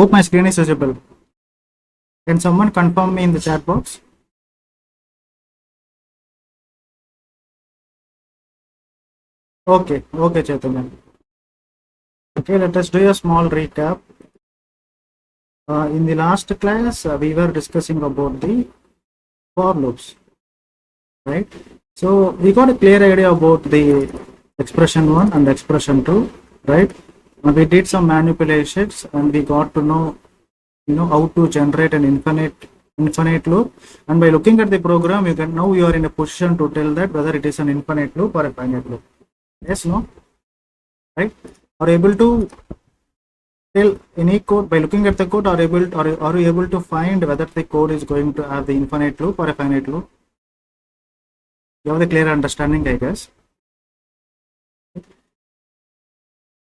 Hope my screen is visible. Can someone confirm me in the chat box? Okay, okay, Chaitanya. Okay, let us do a small recap. In the last class, we were discussing about the for loops, right? So we got a clear idea about the expression 1 and expression 2, right? We did some manipulations and we got to know, how to generate an infinite loop. And by looking at the program, you can now you are in a position to tell that whether it is an infinite loop or a finite loop. Yes, no, right? Are able to tell any code by looking at the code, are you able to find whether the code is going to have the infinite loop or a finite loop? You have a clear understanding, I guess.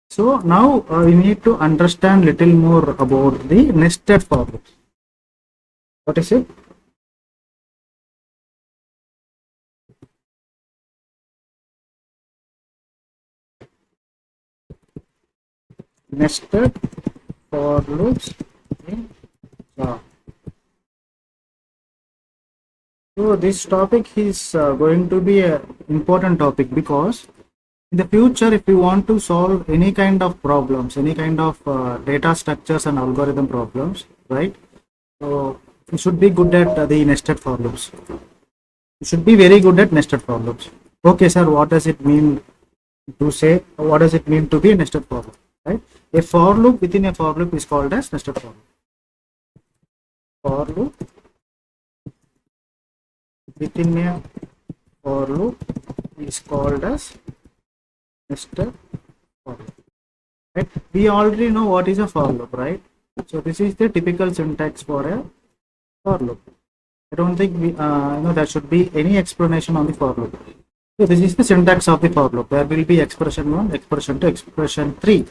So now we need to understand little more about the nested for loop. What is it? Nested for loops in Java. So this topic is going to be an important topic because in the future, if you want to solve any kind of problems, any kind of data structures and algorithm problems, right? So you should be good at the nested for loops. You should be very good at nested for loops. Okay, sir, what does it mean to say? What does it mean to be a nested for loop? Right? A for loop within a for loop is called as nested for loop. For loop within a for loop is called as nested for loop. Right? We already know what is a for loop, right? So this is the typical syntax for a for loop. I don't think there should be any explanation on the for loop. So this is the syntax of the for loop. There will be expression 1, expression 2, expression 3,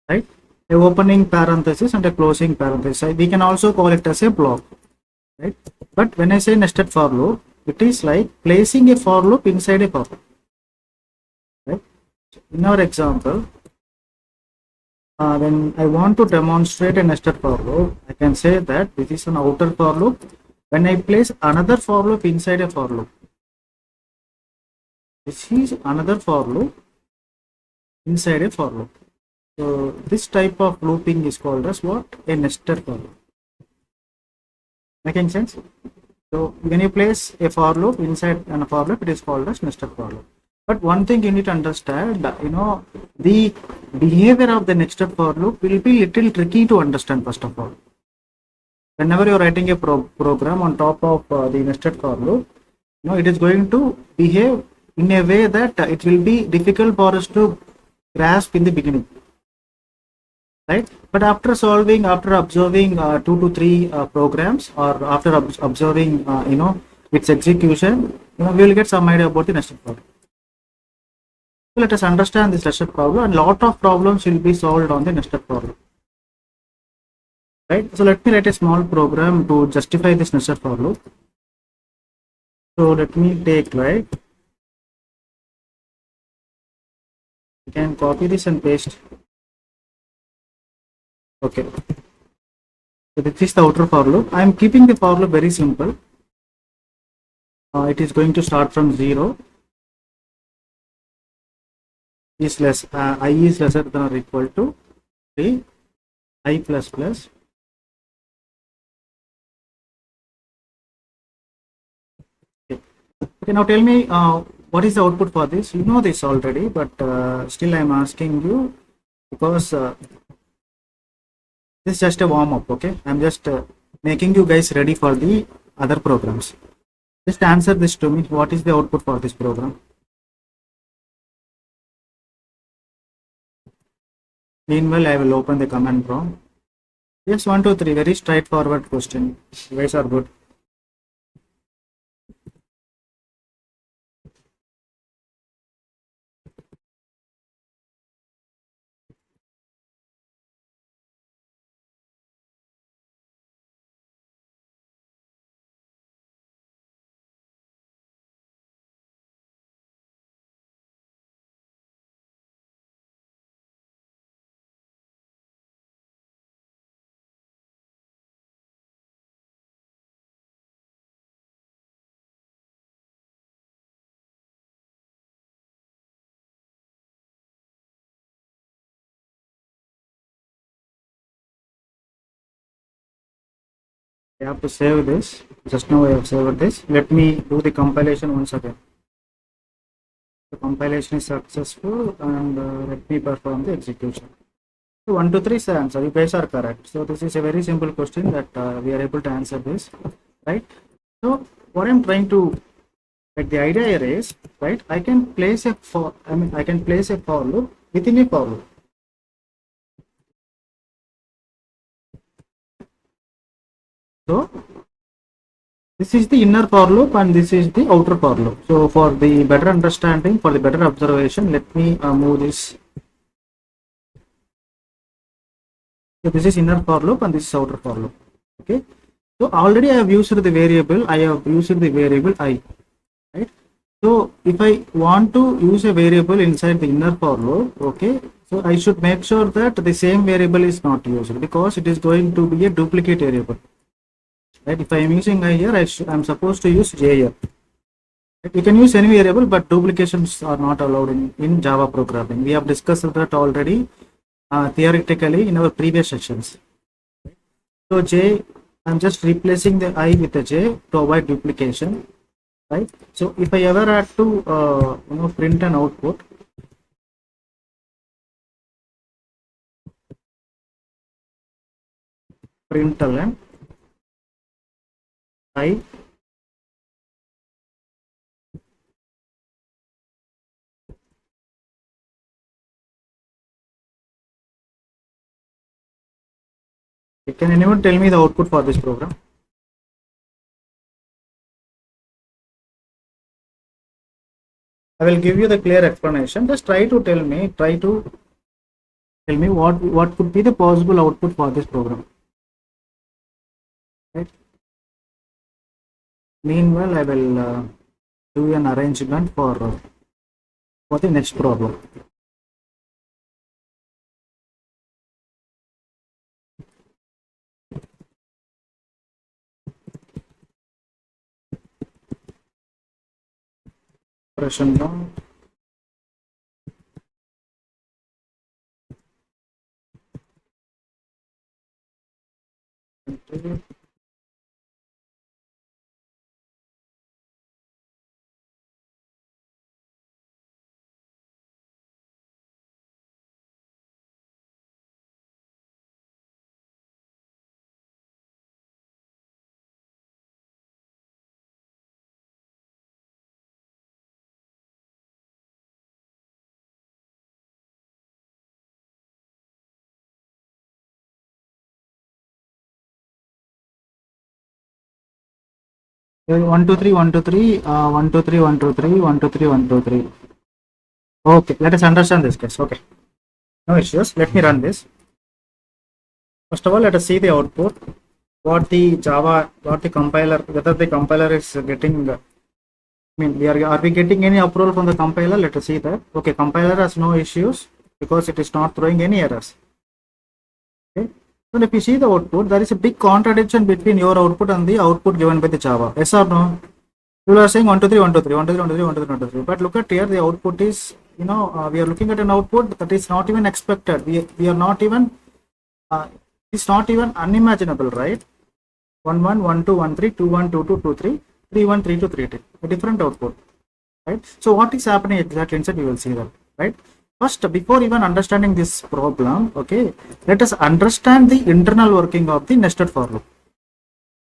right? A opening parenthesis and a closing parenthesis. We can also call it as a block, right? But when I say nested for loop, it is like placing a for loop inside a for loop, right? In our example, when I want to demonstrate a nested for loop, I can say that this is an outer for loop. When I place another for loop inside a for loop, this is another for loop inside a for loop. So this type of looping is called as what? A nested for loop. Making sense? So when you place a for loop inside a for loop, it is called as nested for loop. But one thing you need to understand, the behavior of the nested for loop will be little tricky to understand first of all. Whenever you are writing a program on top of the nested for loop, it is going to behave in a way that it will be difficult for us to grasp in the beginning, right? But after observing 2 to 3 programs, or after observing its execution, we will get some idea about the nested for loop. So let us understand this nested problem, and lot of problems will be solved on the nested for loop. Right, so let me write a small program to justify this nested for loop. So let me take, right, you can copy this and paste. Okay, so this is the outer for loop. I am keeping the for loop very simple. It is going to start from 0 is less I is lesser than or equal to 3 I plus plus okay. Now tell me what is the output for this? You know this already, but still I am asking you because this is just a warm up. Okay, I am just making you guys ready for the other programs. Just answer this to me. What is the output for this program? Meanwhile, I will open the command prompt. Yes, 1, 2, 3. Very straightforward question. You guys are good. I have to save this. Just now I have saved this. Let me do the compilation once again. The compilation is successful, and let me perform the execution. So 1, 2, 3 is the answer. You guys are correct. So this is a very simple question that we are able to answer this, right? So what I'm trying to, like, the idea here is, right, I can place a I can place a for loop within a for loop. So this is the inner for loop and this is the outer for loop. So for the better understanding, for the better observation, let me move this. So this is inner for loop and this is outer for loop. Okay. So already I have used the variable. I have used the variable I. Right. So if I want to use a variable inside the inner for loop, okay, so I should make sure that the same variable is not used because it is going to be a duplicate variable. Right. If I am using I here, I am supposed to use J here. Right. You can use any variable, but duplications are not allowed in Java programming. We have discussed that already theoretically in our previous sessions. So J, I'm just replacing the I with a J to avoid duplication. Right. So if I ever had to print an output, println I can anyone tell me the output for this program? I will give you the clear explanation. Just try to tell me what could be the possible output for this program. Right. Meanwhile, I will do an arrangement for the next problem. Expression down. One two three, 1 2 3, 1 2 3, 1 2 3, 1 2 3, 1 2 3. Okay, let us understand this case. Okay, no issues. Let me run this. First of all, let us see the output. What the compiler, whether the compiler is getting. I mean, are we getting any approval from the compiler? Let us see that. Okay, compiler has no issues because it is not throwing any errors. Okay. So if you see the output, there is a big contradiction between your output and the output given by the Java. Yes or no? You are saying 1 2 3, 1 2 3, 1 2 3, 1 2 3, 1 2 3, 1 2 3. But look at here, the output is, we are looking at an output that is not even expected. We are not even, it's not even unimaginable, right? 1 1, 1 2, 1 3, 2 1, 2 2, 2 3, 3 1, 3 2, 3 2. A different output, right? So what is happening exactly inside, you will see that, right? First, before even understanding this problem, okay, let us understand the internal working of the nested for loop.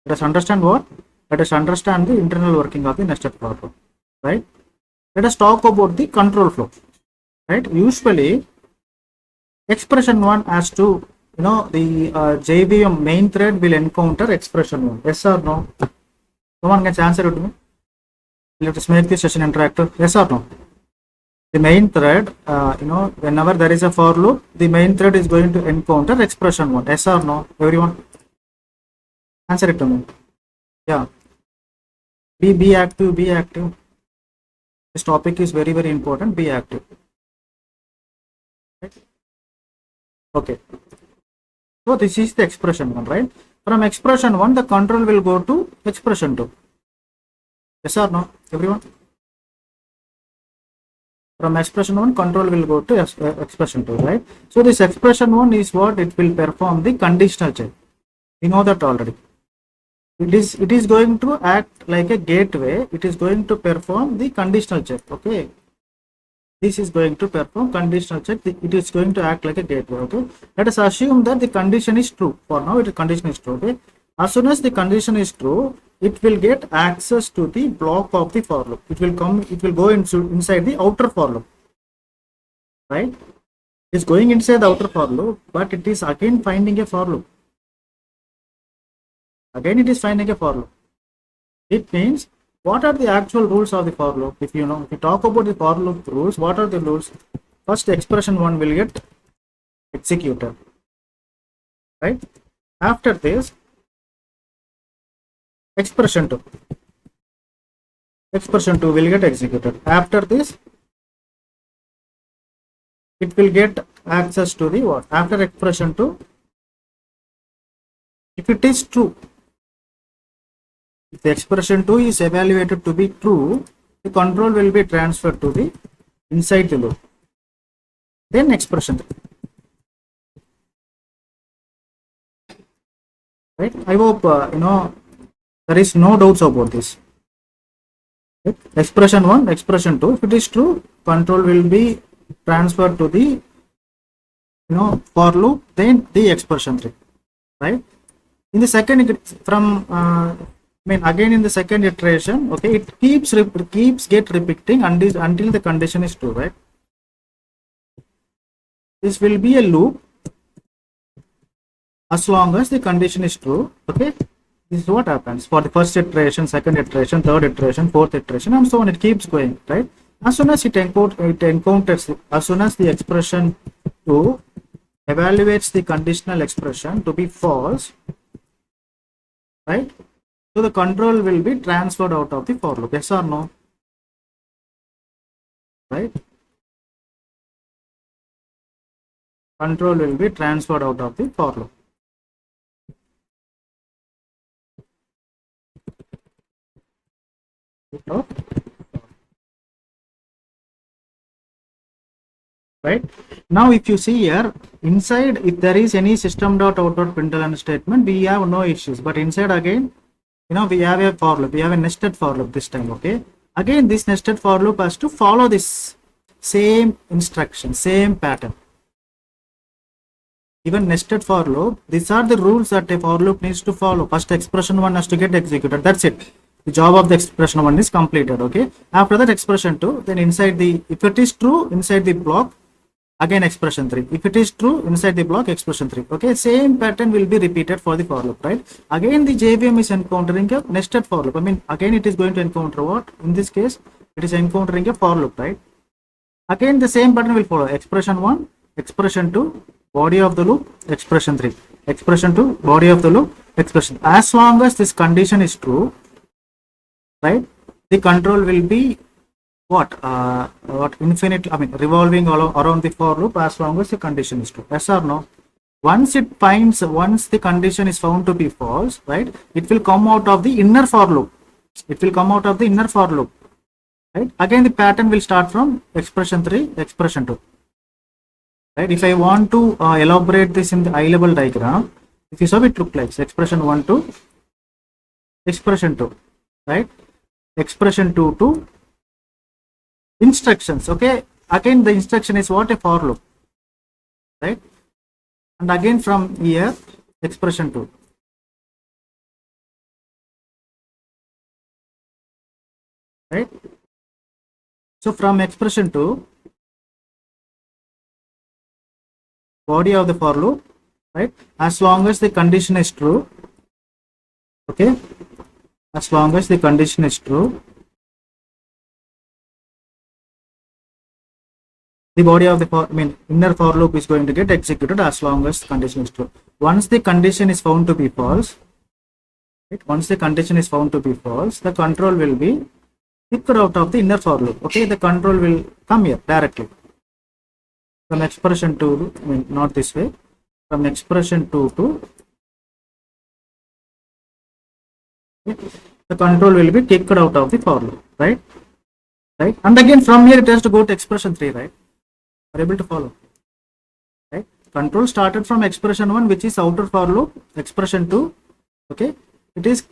Let us understand what? Let us understand the internal working of the nested for loop, right? Let us talk about the control flow, right? Usually, expression 1 has to, the JVM main thread will encounter expression 1. Yes or no? Someone can answer it to me. Let us make this session interactive. Yes or no? The main thread, whenever there is a for loop, the main thread is going to encounter expression 1. Yes or no? Everyone? Answer it to me. Yeah. Be active, be active. This topic is very, very important. Be active. Right? Okay. So this is the expression 1, right? From expression 1, the control will go to expression 2. Yes or no? Everyone? From expression 1, control will go to expression 2, right? So this expression 1 is what it will perform the conditional check. We know that already. it is going to act like a gateway. It is going to perform the conditional check. Okay, this is going to perform conditional check. It is going to act like a gateway. Okay, let us assume that the condition is true. For now, the condition is true. Okay, as soon as the condition is true, it will get access to the block of the for loop. It will go inside the outer for loop, right? It's going inside the outer for loop, but it is again finding a for loop. Again, it is finding a for loop. It means, what are the actual rules of the for loop? If you talk about the for loop rules, what are the rules? First, expression 1 will get executed, right? After this, expression 2 will get executed. After this, it will get access to the what? After expression 2, if it is true, if the expression 2 is evaluated to be true, the control will be transferred to the inside the loop. Then expression 3. Right? I hope there is no doubts about this. Right? Expression 1, expression 2. If it is true, control will be transferred to the for loop. Then the expression 3. Right? In the second, again in the second iteration, okay, it keeps get repeating until the condition is true, right? This will be a loop as long as the condition is true. Okay, this is what happens for the first iteration, second iteration, third iteration, fourth iteration, and so on. It keeps going, right? As soon as it encounters, as soon as the expression 2 evaluates the conditional expression to be false, right? So the control will be transferred out of the for loop. Yes or no? Right? Control will be transferred out of the for loop. Right? Now, if you see here, inside, if there is any system.out.println statement, we have no issues. But inside again, we have a for loop. We have a nested for loop this time. Okay. Again, this nested for loop has to follow this same instruction, same pattern. Even nested for loop, these are the rules that a for loop needs to follow. First, expression 1 has to get executed. That's it. The job of the expression 1 is completed. Okay. After that, expression 2, then inside the, if it is true, inside the block, again expression 3. If it is true, inside the block, expression 3. Okay, same pattern will be repeated for the for loop, right? Again, the JVM is encountering a nested for loop. Again, it is going to encounter what? In this case, it is encountering a for loop, right? Again, the same pattern will follow. Expression 1, expression 2, body of the loop, expression 3. Expression 2, body of the loop, expression. As long as this condition is true, right, the control will be what infinite, revolving around the for loop as long as the condition is true. Yes or no? Once the condition is found to be false, right, it will come out of the inner for loop. It will come out of the inner for loop, right? Again, the pattern will start from expression 3, expression 2, right? If I want to elaborate this in the high level diagram, if you saw, it look like expression 1 to expression 2, right? Expression 2 to instructions. Okay, again the instruction is what? A for loop, right? And again from here, expression 2, right? So from expression 2, body of the for loop, right? As long as the condition is true, okay, as long as the condition is true, the body of the inner for loop is going to get executed as long as the condition is true. Once the condition is found to be false, right? Once the condition is found to be false, the control will be kicked out of the inner for loop. Okay, the control will come here directly from expression 2, not this way, from expression 2 to, okay, the control will be kicked out of the for loop, right? Right, and again from here it has to go to expression 3, right? Are able to follow, right? Control started from expression 1, which is outer for loop, expression 2, okay, it is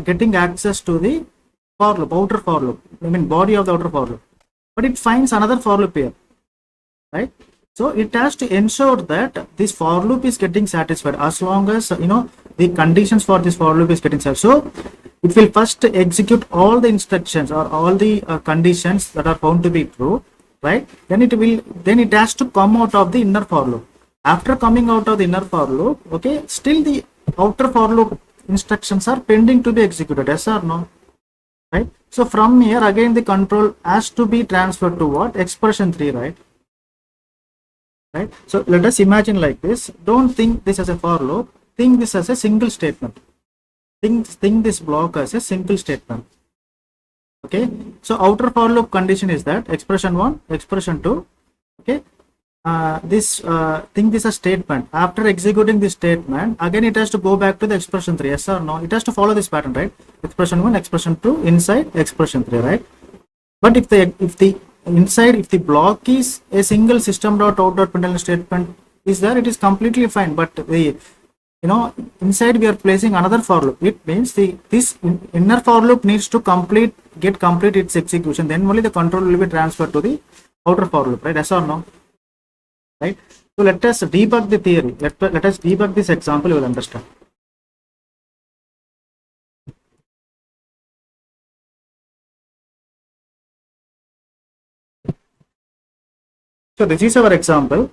getting access to the for loop, outer for loop, I mean body of the outer for loop, but it finds another for loop here, right? So it has to ensure that this for loop is getting satisfied as long as the conditions for this for loop is getting satisfied. So it will first execute all the instructions or all the conditions that are found to be true, right? Then it has to come out of the inner for loop. After coming out of the inner for loop, okay, still the outer for loop instructions are pending to be executed, yes or no? Right? So from here again the control has to be transferred to what? Expression 3, right? Right? So let us imagine like this. Don't think this as a for loop. Think this as a single statement. Think this block as a single statement. Okay. So outer for loop condition is that expression 1, expression 2. Okay. Think this as statement. After executing this statement, again it has to go back to the expression 3. Yes or no? It has to follow this pattern, right? Expression 1, expression 2, inside expression 3, right? But if the block is a single system.out.println statement is there, it is completely fine. But the inside we are placing another for loop. It means this inner for loop needs to get complete its execution. Then only the control will be transferred to the outer for loop, right? Yes or no? Right? So let us debug the theory. Let us debug this example. You will understand. So this is our example.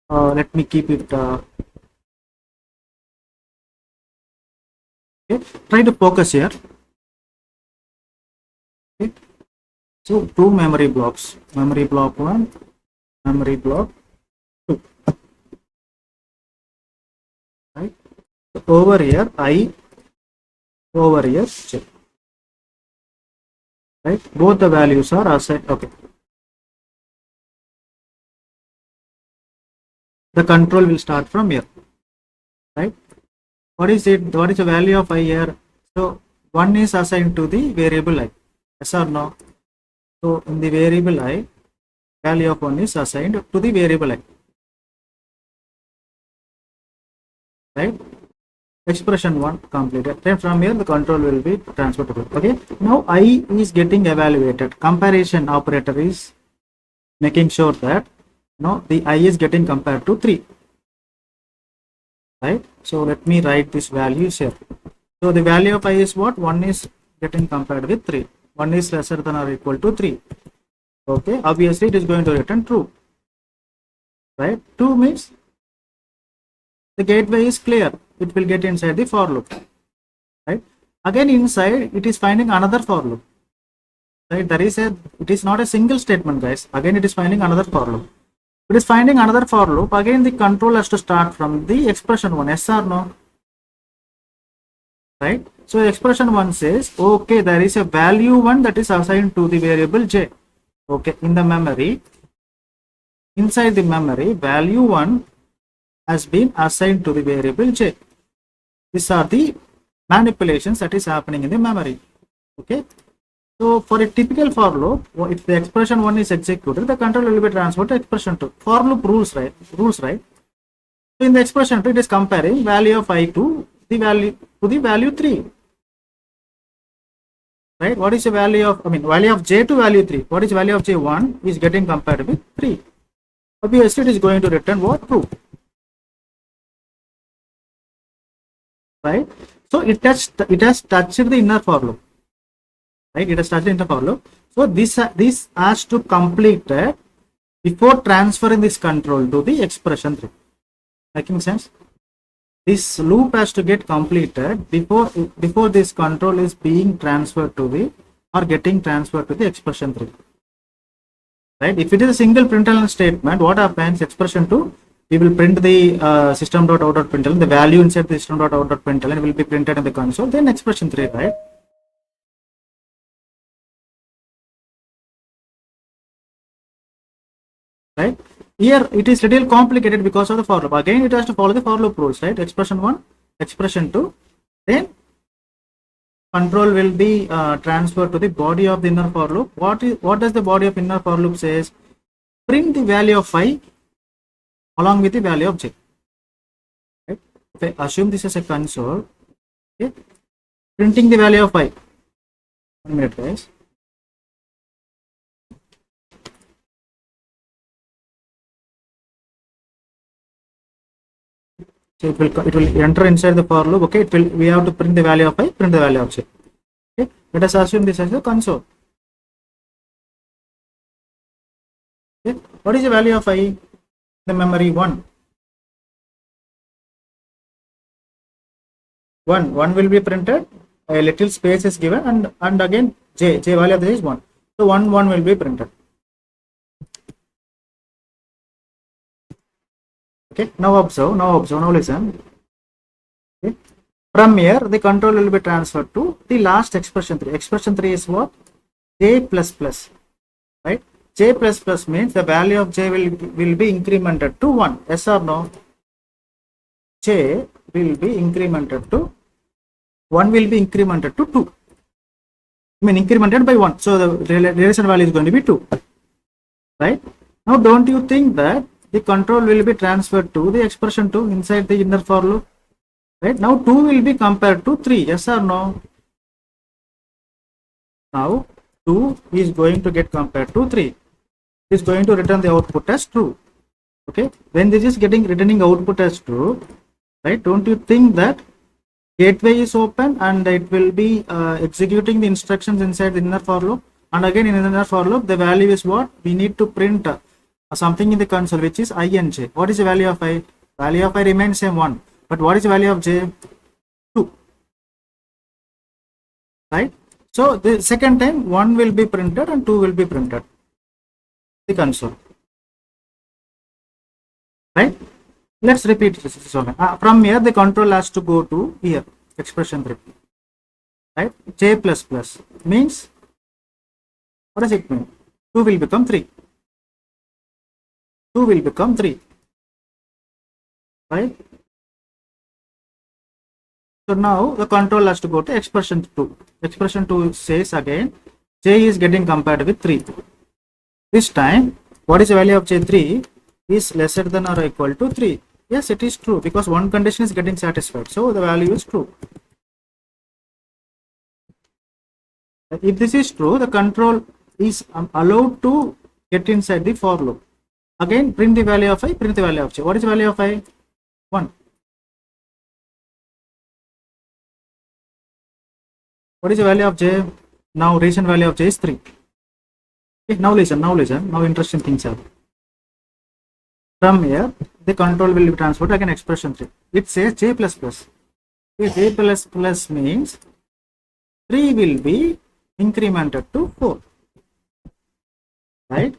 Let me keep it. Okay. Try to focus here. Okay. So two memory blocks. Memory block 1, memory block 2. Right. So over here I, over here J. Right. Both the values are assigned. Okay. The control will start from here, right? What is it? What is the value of I here? So 1 is assigned to the variable I, yes or no? So in the variable I, value of 1 is assigned to the variable I, right? Expression 1 completed. Then from here the control will be transferred to it. Okay. Now I is getting evaluated. Comparison operator is making sure that the I is getting compared to 3, right? So let me write this values here. So the value of I is what? 1 is getting compared with 3. 1 is lesser than or equal to 3. Okay, obviously it is going to return true, right? 2 means the gateway is clear. It will get inside the for loop, right? Again inside it is finding another for loop, right? It is not a single statement, guys. Again it is finding another for loop. It is finding another for loop. Again the control has to start from the expression 1, yes or no? Right? So expression 1 says, okay, there is a value 1 that is assigned to the variable j. Okay, in the memory, inside the memory, value 1 has been assigned to the variable j. These are the manipulations that is happening in the memory. Okay. So for a typical for loop, if the expression 1 is executed, the control will be transferred to expression 2. For loop rules, right? So in the expression 2, it is comparing value of I to the value 3. Right? What is the value of value of j to value 3? What is value of j? 1 is getting compared with 3. Obviously, it is going to return what? True. Right? So it has touched the inner for loop. Right? It has touched the inner for loop. So this has to complete before transferring this control to the expression 3. Making sense? This loop has to get completed before this control is being transferred to the or getting transferred to the expression 3. Right? If it is a single println statement, what happens? Expression 2, we will print the system.out.println, the value inside the system.out.println will be printed in the console, then expression 3, right? Right? Here it is little complicated because of the for loop. Again, it has to follow the for loop rules, right? Expression 1, expression 2, then control will be transferred to the body of the inner for loop. What does the body of inner for loop says? Print the value of I along with the value of j. Right? If I assume this as a console, okay, printing the value of I. 1 minute, guys. So it will enter inside the for loop. Okay, we have to print the value of I, print the value of j. Okay, let us assume this as a console. Okay, what is the value of I? The memory 1. 1 will be printed, a little space is given, and again j value of j is 1. So 1 will be printed. Okay, now observe, now listen. Okay. From here, the control will be transferred to the last expression 3. Expression 3 is what? J plus plus, right? J plus plus means the value of j will be incremented to 1. Yes or no? J will be incremented to 1 will be incremented to 2. I mean incremented by 1. So the relation value is going to be 2. Right? Now don't you think that the control will be transferred to the expression 2 inside the inner for loop? Right? Now 2 will be compared to 3. Yes or no? Now 2 is going to get compared to 3. It is going to return the output as true. Okay? When this is returning output as true, right? Don't you think that gateway is open and it will be executing the instructions inside the inner for loop? And again in the inner for loop, the value is what? We need to print something in the console, which is I and j. What is the value of I? Value of I remains same 1. But what is the value of j? 2. Right? So the second time 1 will be printed and 2 will be printed. The console. Right? Let's repeat this again. From here the control has to go to here, expression 3. Right? J plus plus means, what does it mean? 2 will become 3. 2 will become 3. Right? So now the control has to go to expression 2. Expression 2 says again, j is getting compared with 3. This time, what is the value of j3 is lesser than or equal to 3. Yes, it is true because one condition is getting satisfied. So the value is true. If this is true, the control is allowed to get inside the for loop. Again, print the value of I, print the value of j. What is the value of I? 1. What is the value of j? Now recent value of j is 3. Okay, now listen, now interesting things happen. From here, the control will be transferred again expression 3. It says j plus plus. Okay, j plus plus means 3 will be incremented to 4. Right?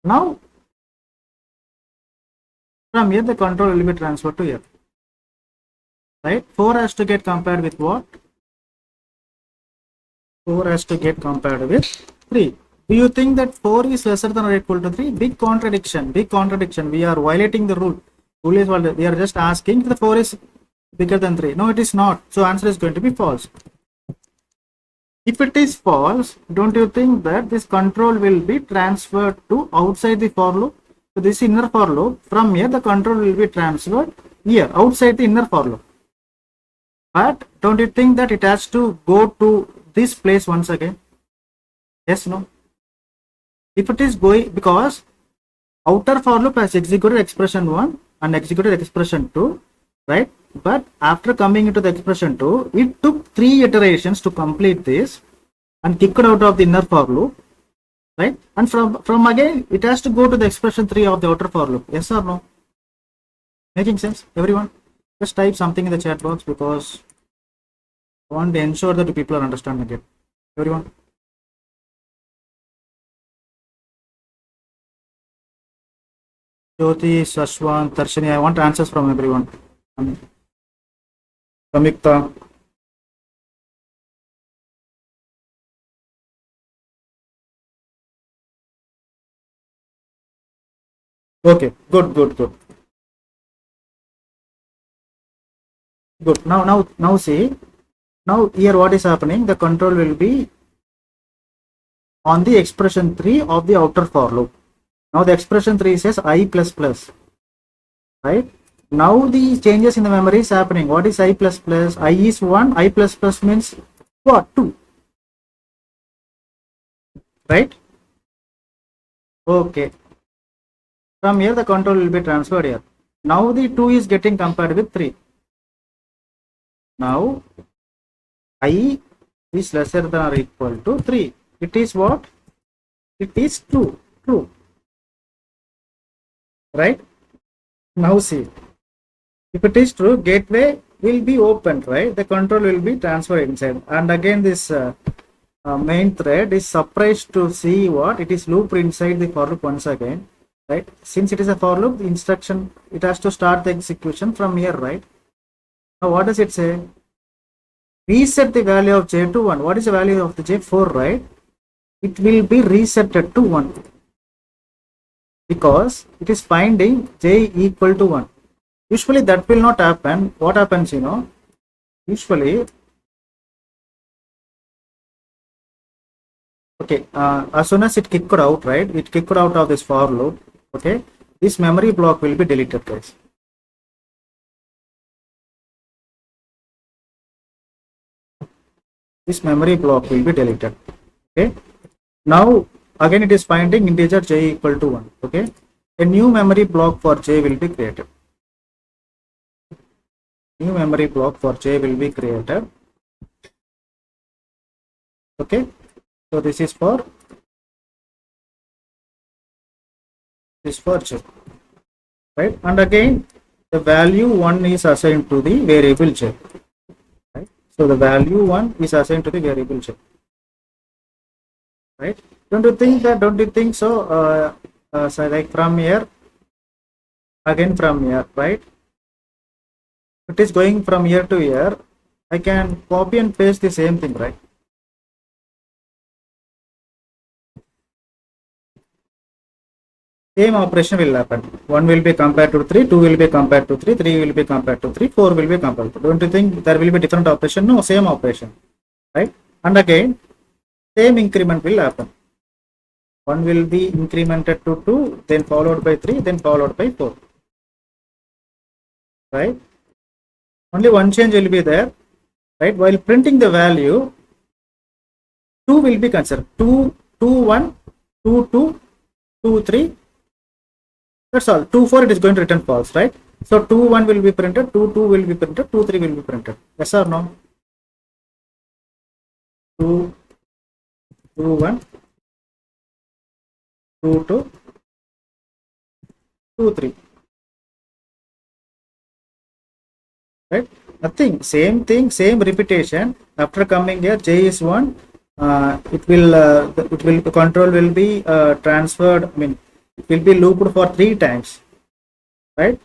Now, from here the control will be transferred to here. Right? 4 has to get compared with what? 4 has to get compared with 3. Do you think that 4 is lesser than or equal to 3? Big contradiction. We are violating the rule. We are just asking if the 4 is bigger than 3. No, it is not. So answer is going to be false. If it is false, don't you think that this control will be transferred to outside the for loop? So this inner for loop, from here the control will be transferred here, outside the inner for loop. But don't you think that it has to go to this place once again? Yes, no? If it is going, because outer for loop has executed expression 1 and executed expression 2, right? But after coming into the expression 2, it took 3 iterations to complete this and kicked out of the inner for loop, right? And from again, it has to go to the expression 3 of the outer for loop. Yes or no? Making sense, everyone? Just type something in the chat box because I want to ensure that people are understanding it. Everyone? Jyoti, Sashwan, Tarshini, I want answers from everyone. Samyukta. Okay, good. Good. Now see. Now here what is happening? The control will be on the expression 3 of the outer for loop. Now the expression 3 says I plus plus, right? Now the changes in the memory is happening. What is I plus plus? I is 1, I plus plus means what? 2, right? Okay. From here the control will be transferred here. Now the 2 is getting compared with 3. Now I is lesser than or equal to 3. It is what? It is true. True. Right? Now see. If it is true, gateway will be opened, right? The control will be transferred inside. And again this main thread is surprised to see what? It is looped inside the for loop once again. Right? Since it is a for loop, the instruction, it has to start the execution from here, right? Now what does it say? Reset the value of j to 1. What is the value of the j? 4, right? It will be resetted to 1 because it is finding j equal to 1. Usually that will not happen. What happens, you know? Usually, okay, as soon as it kicked out, right? It kicked out of this for loop. Okay, this memory block will be deleted, guys. This memory block will be deleted. Okay, now again it is finding integer j equal to 1. Okay, a new memory block for j will be created. New memory block for j will be created. Okay, so this is for j, right? And again the value 1 is assigned to the variable j, right? So the value 1 is assigned to the variable j, right? Don't you think so? So like from here, again from here, right? It is going from here to here. I can copy and paste the same thing, right? Same operation will happen. 1 will be compared to 3, 2 will be compared to 3, 3 will be compared to 3, 4 will be compared to. Don't you think there will be different operation? No, same operation, right? And again, same increment will happen. 1 will be incremented to 2, then followed by 3, then followed by 4, right? Only one change will be there, right? While printing the value, 2 will be considered. 2, 2, 1, 2, 2, 2, 3. That's all. 2, 4 it is going to return false, right? So 2, 1 will be printed, 2, 2 will be printed, 2, 3 will be printed. Yes or no? 2, 2, 1, 2, 2, 2, 3. Right? Nothing. Same thing, same repetition. After coming here, j is 1. The control will be transferred. I mean, it will be looped for 3 times, right?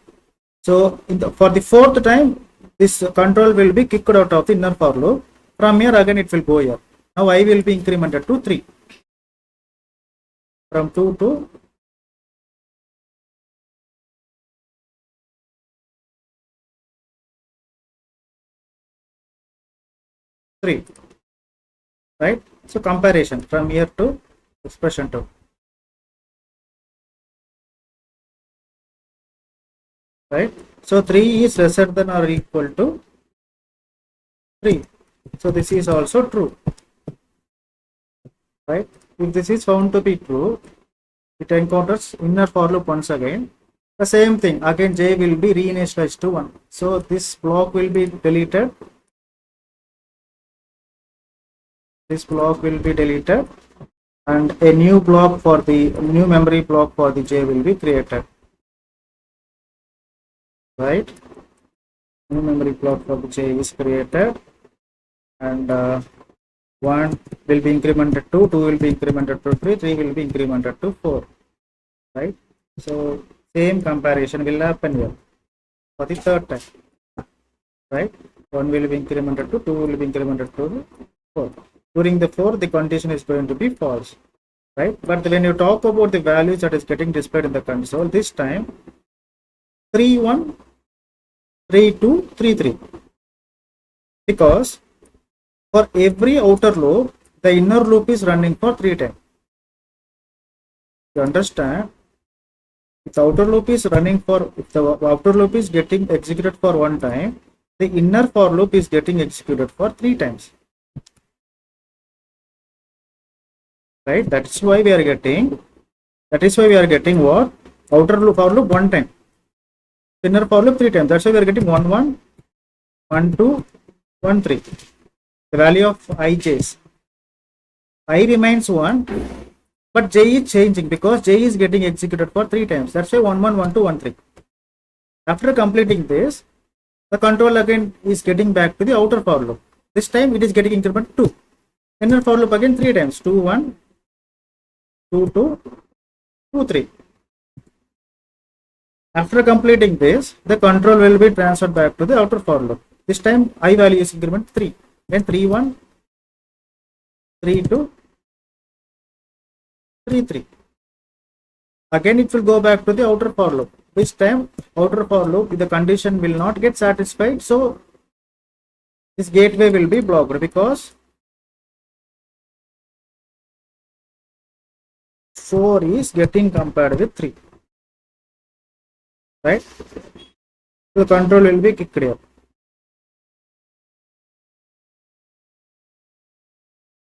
So for the 4th time, this control will be kicked out of the inner for loop. From here again it will go here. Now I will be incremented to 3. From 2 to 3, right? So comparison from here to expression 2. Right? So 3 is lesser than or equal to 3. So this is also true. Right? If this is found to be true, it encounters inner for loop once again. The same thing, again j will be reinitialized to 1. So this block will be deleted. This block will be deleted and a new block for the new memory block for the j will be created. Right? New memory block for the j is created and 1 will be incremented to 2 will be incremented to 3, 3 will be incremented to 4, right? So same comparison will happen here for the 3rd time, right? 1 will be incremented to 2 will be incremented to 4. During the 4th, the condition is going to be false, right? But when you talk about the values that is getting displayed in the console, this time 3, 1, 3, 2, 3, 3, because for every outer loop, the inner loop is running for 3 times. You understand? If the outer loop is running for, if the outer loop is getting executed for 1 time, the inner for loop is getting executed for 3 times. right? That's why we are getting. That is why we are getting what? Outer loop for loop one time, inner for loop three times. That's why we are getting 1 1 1 2 1 3. The value of ij's. I remains 1, but j is changing because j is getting executed for 3 times. That's why 1 1 1 2 1 3. After completing this, the control again is getting back to the outer for loop. This time it is getting increment 2. Inner for loop again 3 times. 2 1 2 2 2 3. After completing this, the control will be transferred back to the outer for loop. This time I value is increment 3. Then 3 1 3 2 3 3. Again it will go back to the outer for loop. This time outer for loop, the condition will not get satisfied, so this gateway will be blocked because 4 is getting compared with 3, right? The control will be kicked here,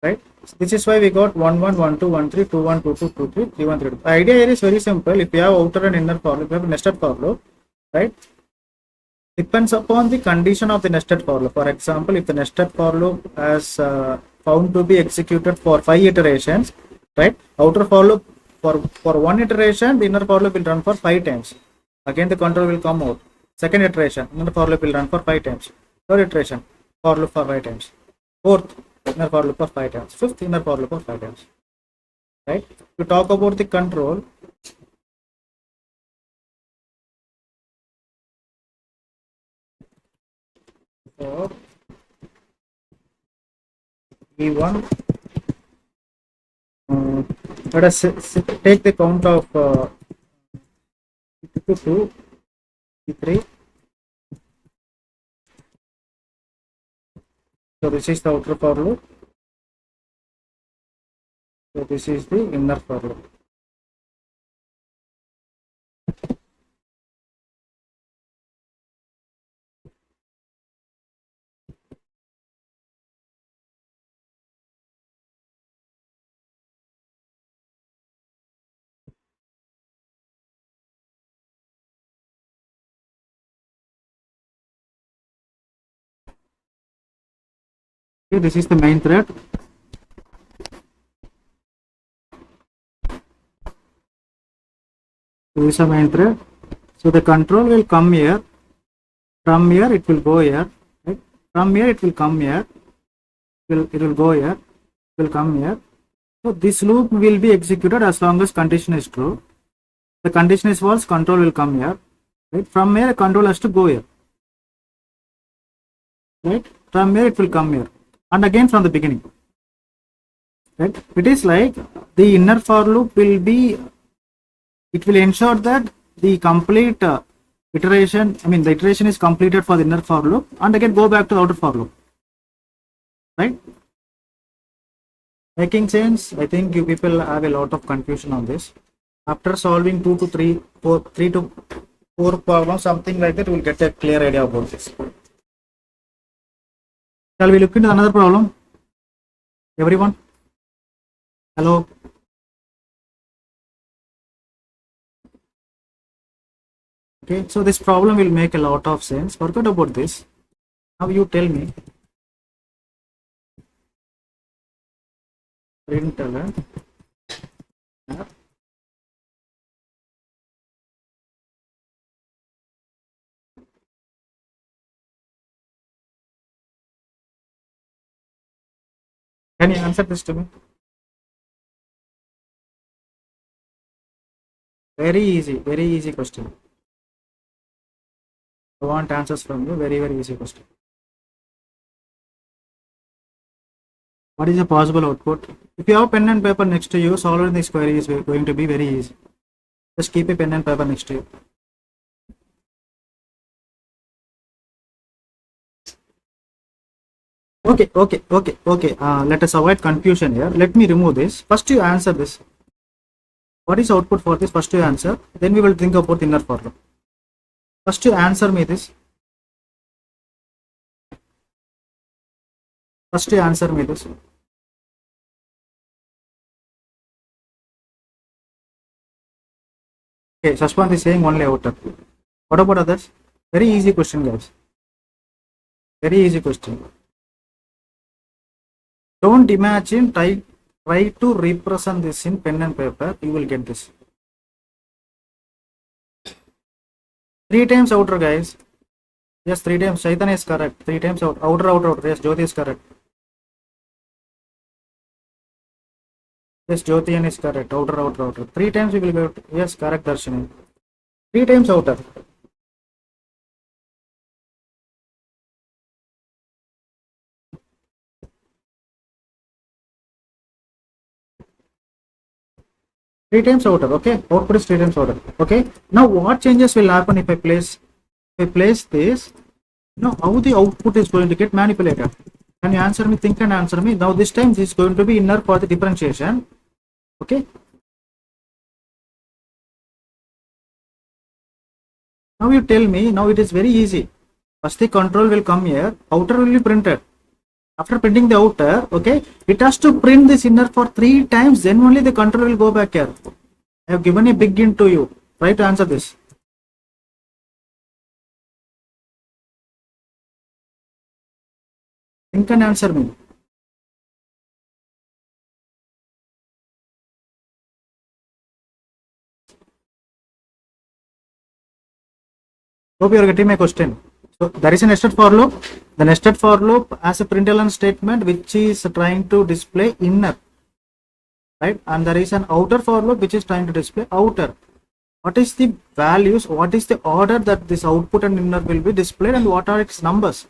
right? This is why we got 1 1 1 2 1 3 2 1 2 2 2 3 3 1 3 2. The idea here is very simple. If you have outer and inner for loop, you have nested for loop, right? Depends upon the condition of the nested for loop. For example, if the nested for loop has found to be executed for 5 iterations, right? Outer for loop for one iteration, the inner for loop will run for 5 times. Again, the control will come out. Second iteration, inner for loop will run for 5 times. Third iteration, for loop for 5 times. Fourth, inner for loop for 5 times. Fifth, inner for loop for 5 times. Right? To talk about the control, for E1, let us take the count of E2, E3. So this is the outer for loop. So this is the inner for loop. Okay, this is the main thread. This is the main thread. So the control will come here. From here it will go here. Right? From here it will come here. It will go here. It will come here. So this loop will be executed as long as condition is true. The condition is false, control will come here. Right? From here, control has to go here. Right? From here, it will come here, and again from the beginning. Right? It is like the inner for loop will be. It will ensure that the complete iteration. I mean, the iteration is completed for the inner for loop, and again go back to the outer for loop. Right? Making sense? I think you people have a lot of confusion on this. After solving 2 to 3, 3 to 4 problems, something like that, we will get a clear idea about this. Shall we look into another problem? Everyone? Hello? Okay, so this problem will make a lot of sense. Forget about this. Now you tell me. Println. Can you answer this to me? Very easy question. I want answers from you. Very easy question. What is the possible output? If you have pen and paper next to you, solving this query is going to be very easy. Just keep a pen and paper next to you. Okay. Let us avoid confusion here. Let me remove this. First you answer this. What is output for this? First you answer. Then we will think about the inner for loop. First you answer me this. First you answer me this. Okay, Shashwant is saying only outer. What about others? Very easy question, guys. Very easy question. Don't imagine, try to represent this in pen and paper. You will get this. 3 times outer, guys. Yes, 3 times. Chaitanya is correct. 3 times outer, outer. Yes, Jyoti is correct. Yes, Jyotian is correct. Outer. 3 times you will go. Yes, correct, Darshini. 3 times outer. 3 times outer. Okay, output is 3 times outer. Okay. Now, what changes will happen if I place this? Now, how the output is going to get manipulated? Can you answer me? Think and answer me. Now, this time this is going to be inner for the differentiation. Okay. Now you tell me. Now it is very easy. First the control will come here. Outer will be printed. After printing the outer, okay, it has to print this inner for 3 times. Then only the control will go back here. I have given a big hint to you. Try to answer this. Think and answer me. Hope you are getting my question. So there is a nested for loop. The nested for loop has a println statement which is trying to display inner, right? And there is an outer for loop which is trying to display outer. What is the values? What is the order that this output and inner will be displayed, and what are its numbers?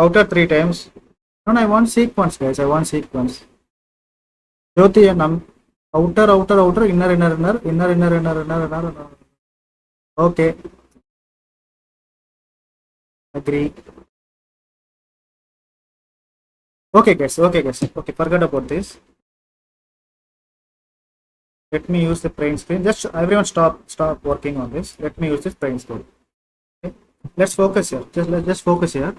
Outer 3 times. No, I want sequence, guys. I want sequence. Jyoti and outer, inner. Okay, agree. Okay, guys. Okay, forget about this. Let me use the print screen. Just everyone stop working on this. Let me use this print screen. Okay. Let's focus here. Let's focus here.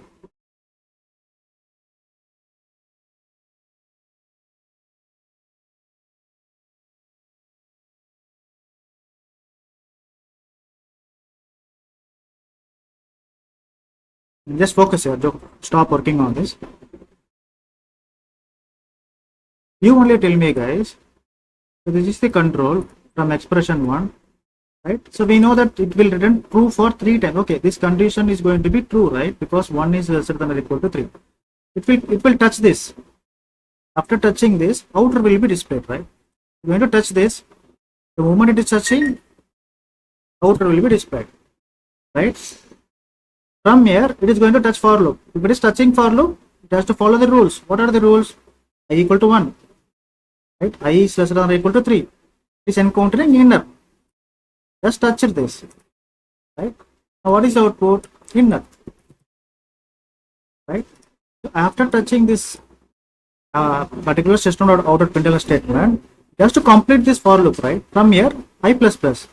Just focus here. Stop working on this. You only tell me, guys. So this is the control from expression 1, right? So we know that it will return true for 3 times. Okay, this condition is going to be true, right? Because 1 is lesser than or equal to 3. It will touch this. After touching this, outer will be displayed, right? You're going to touch this. The moment it is touching, outer will be displayed, right? From here, it is going to touch for loop. If it is touching for loop, it has to follow the rules. What are the rules? I equal to 1, right? I is lesser than or equal to 3. It is encountering inner. Just touch this, right? Now what is the output? Inner, right? So after touching this particular system or outer println statement, just to complete this for loop, right? From here, I plus plus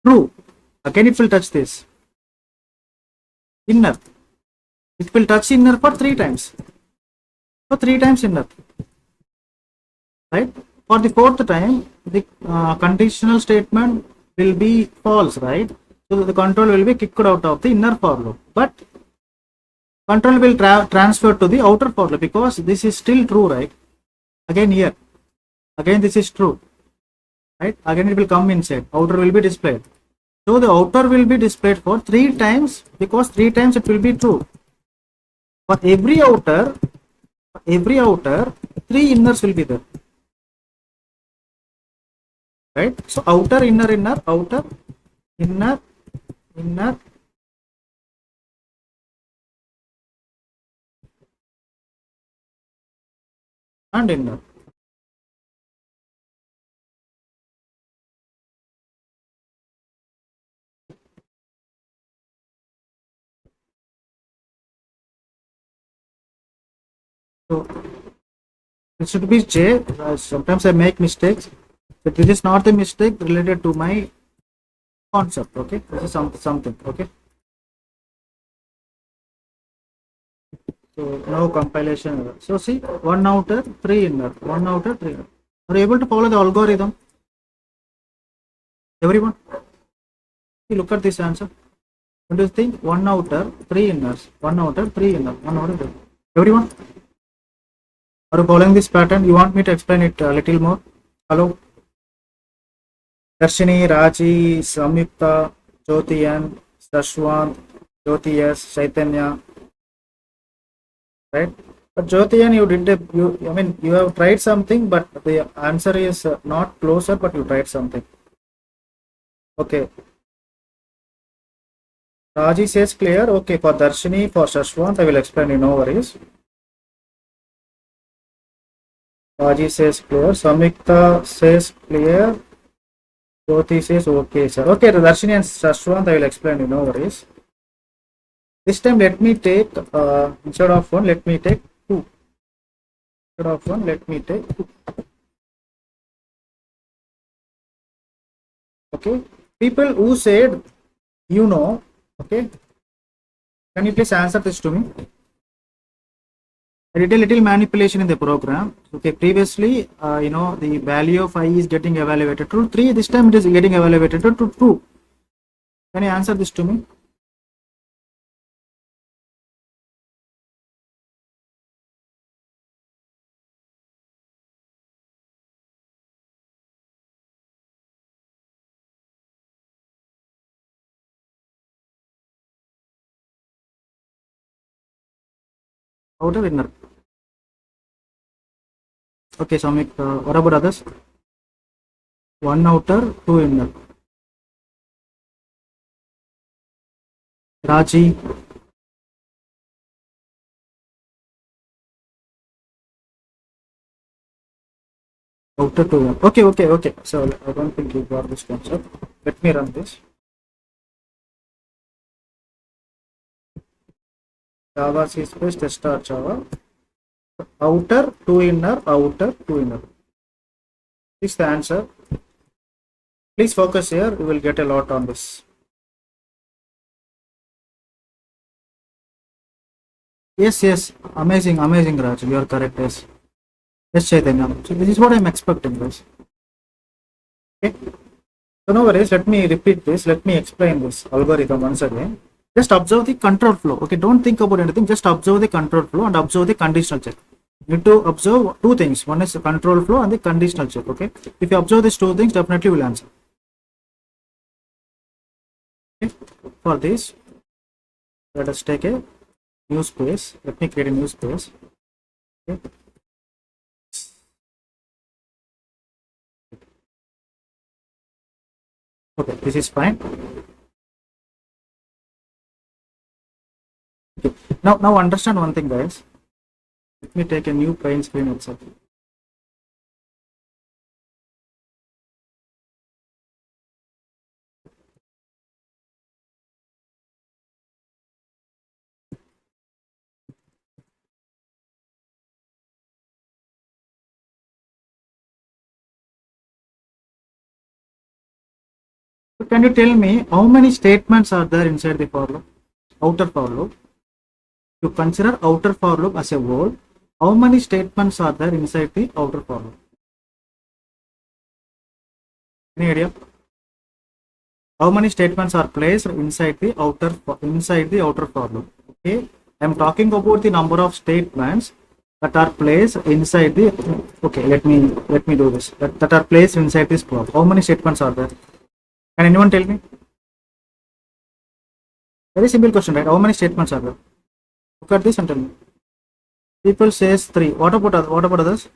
true. Again, it will touch this inner. It will touch inner for 3 times. So 3 times inner, right? For the 4th time, the conditional statement will be false, right? So the control will be kicked out of the inner for loop, but control will transfer to the outer for loop because this is still true, right? Again here, again this is true, right? Again it will come inside, outer will be displayed. So the outer will be displayed for 3 times because 3 times it will be true. For every outer, 3 inners will be there, right? So outer, inner, outer, inner, and inner. So It should be J. Sometimes I make mistakes. But this is not a mistake related to my concept. Okay, this is something. Okay. So no compilation error. So see, one outer, three inner, one outer, three inner. Are you able to follow the algorithm? Everyone, see, look at this answer. What do you think? One outer, three inners, one outer, three inner, one outer. Three. Everyone, are you following this pattern? You want me to explain it a little more? Hello, Darshini, Raji, Samyukta, Jyotiyan, Sashwant, Jyoti S, Chaitanya, right? But Jyotiyan, you did I mean, you have tried something, but the answer is not closer, but you tried something. Okay. Raji says clear. Okay, for Darshini, for Shashwant, I will explain you, no worries. Raji says clear. Samyukta says clear. Jyoti says okay, sir. Okay, to Darshini and Shashwant, I will explain you, no worries. This time, let me take, instead of one, let me take two. Instead of one, let me take two. Okay, people who said, you know, okay, can you please answer this to me? I did a little manipulation in the program. Okay, previously, the value of I is getting evaluated to 3. This time it is getting evaluated to 2. Can you answer this to me? Outer inner. Okay, Samik, what about others? One outer, two inner. Raji. Outer, two inner. Okay. So I don't think you got this concept. Let me run this. Java C space test Java. Outer, two inner, outer, two inner. This is the answer. Please focus here. You will get a lot on this. Yes. Amazing, Raj. You are correct. Yes, Chaitanya. So this is what I'm expecting, guys. Okay. So no worries. Let me repeat this. Let me explain this algorithm once again. Just observe the control flow. Okay. Don't think about anything. Just observe the control flow and observe the conditional check. You need to observe two things. One is the control flow and the conditional check. Okay. If you observe these two things, definitely will answer. Okay. For this, let us take a new space. Let me create a new space. Okay. Okay, this is fine. Okay. Now understand one thing, guys. Let me take a new plain screen itself. So can you tell me how many statements are there inside the for loop? Outer for loop. You consider outer for loop as a whole. How many statements are there inside the outer for loop? Any idea? How many statements are placed inside the outer for loop? Okay, I am talking about the number of statements that are placed inside the. Okay, let me do this. That are placed inside this block. How many statements are there? Can anyone tell me? Very simple question, right? How many statements are there? Look at this and tell me. People says 3. What about others?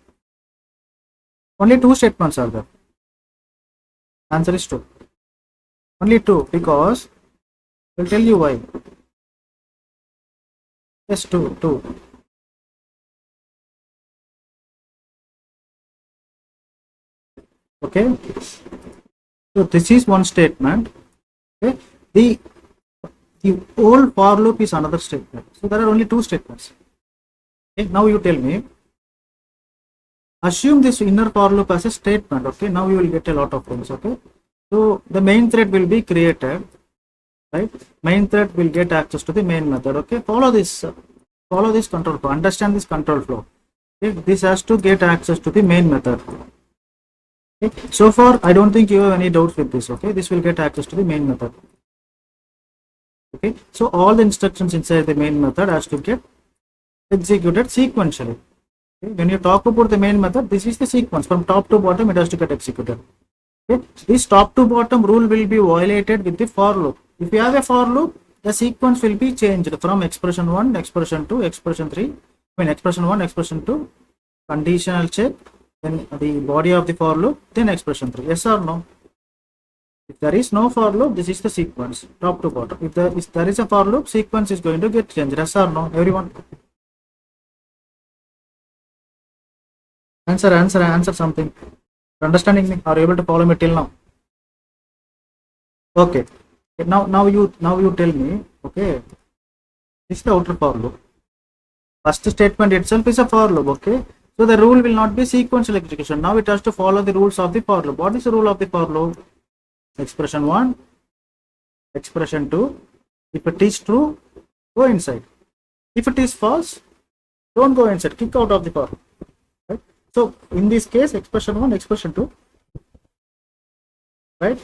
Only 2 statements are there. Answer is 2. Only 2 because I will tell you why. Yes, 2. Okay. So this is one statement. Okay. The whole for loop is another statement. So there are only 2 statements. Okay. Now you tell me assume this inner for loop as a statement. Okay, now you will get a lot of things. Okay, so the main thread will be created, right? Main thread will get access to the main method. Okay, follow this control flow, understand this control flow. Okay, this has to get access to the main method. Okay, so far I don't think you have any doubts with this. Okay, this will get access to the main method. Okay, so all the instructions inside the main method has to get executed sequentially. Okay, when you talk about the main method, this is the sequence from top to bottom, it has to get executed. Okay, this top to bottom rule will be violated with the for loop. If you have a for loop, the sequence will be changed from expression 1, expression 2, expression 3, expression 1, expression 2, conditional check, then the body of the for loop, then expression 3. Yes or no? If there is no for loop, this is the sequence, top to bottom. If there is a for loop, sequence is going to get changed. Yes or no, everyone? Answer something. Understanding me? Are you able to follow me till now? Okay. Now you tell me. Okay. This is the outer for loop. First statement itself is a for loop. Okay. So the rule will not be sequential execution. Now it has to follow the rules of the for loop. What is the rule of the for loop? Expression 1, expression 2. If it is true, go inside. If it is false, don't go inside. Kick out of the for loop. Right? So in this case, expression 1, expression 2. Right?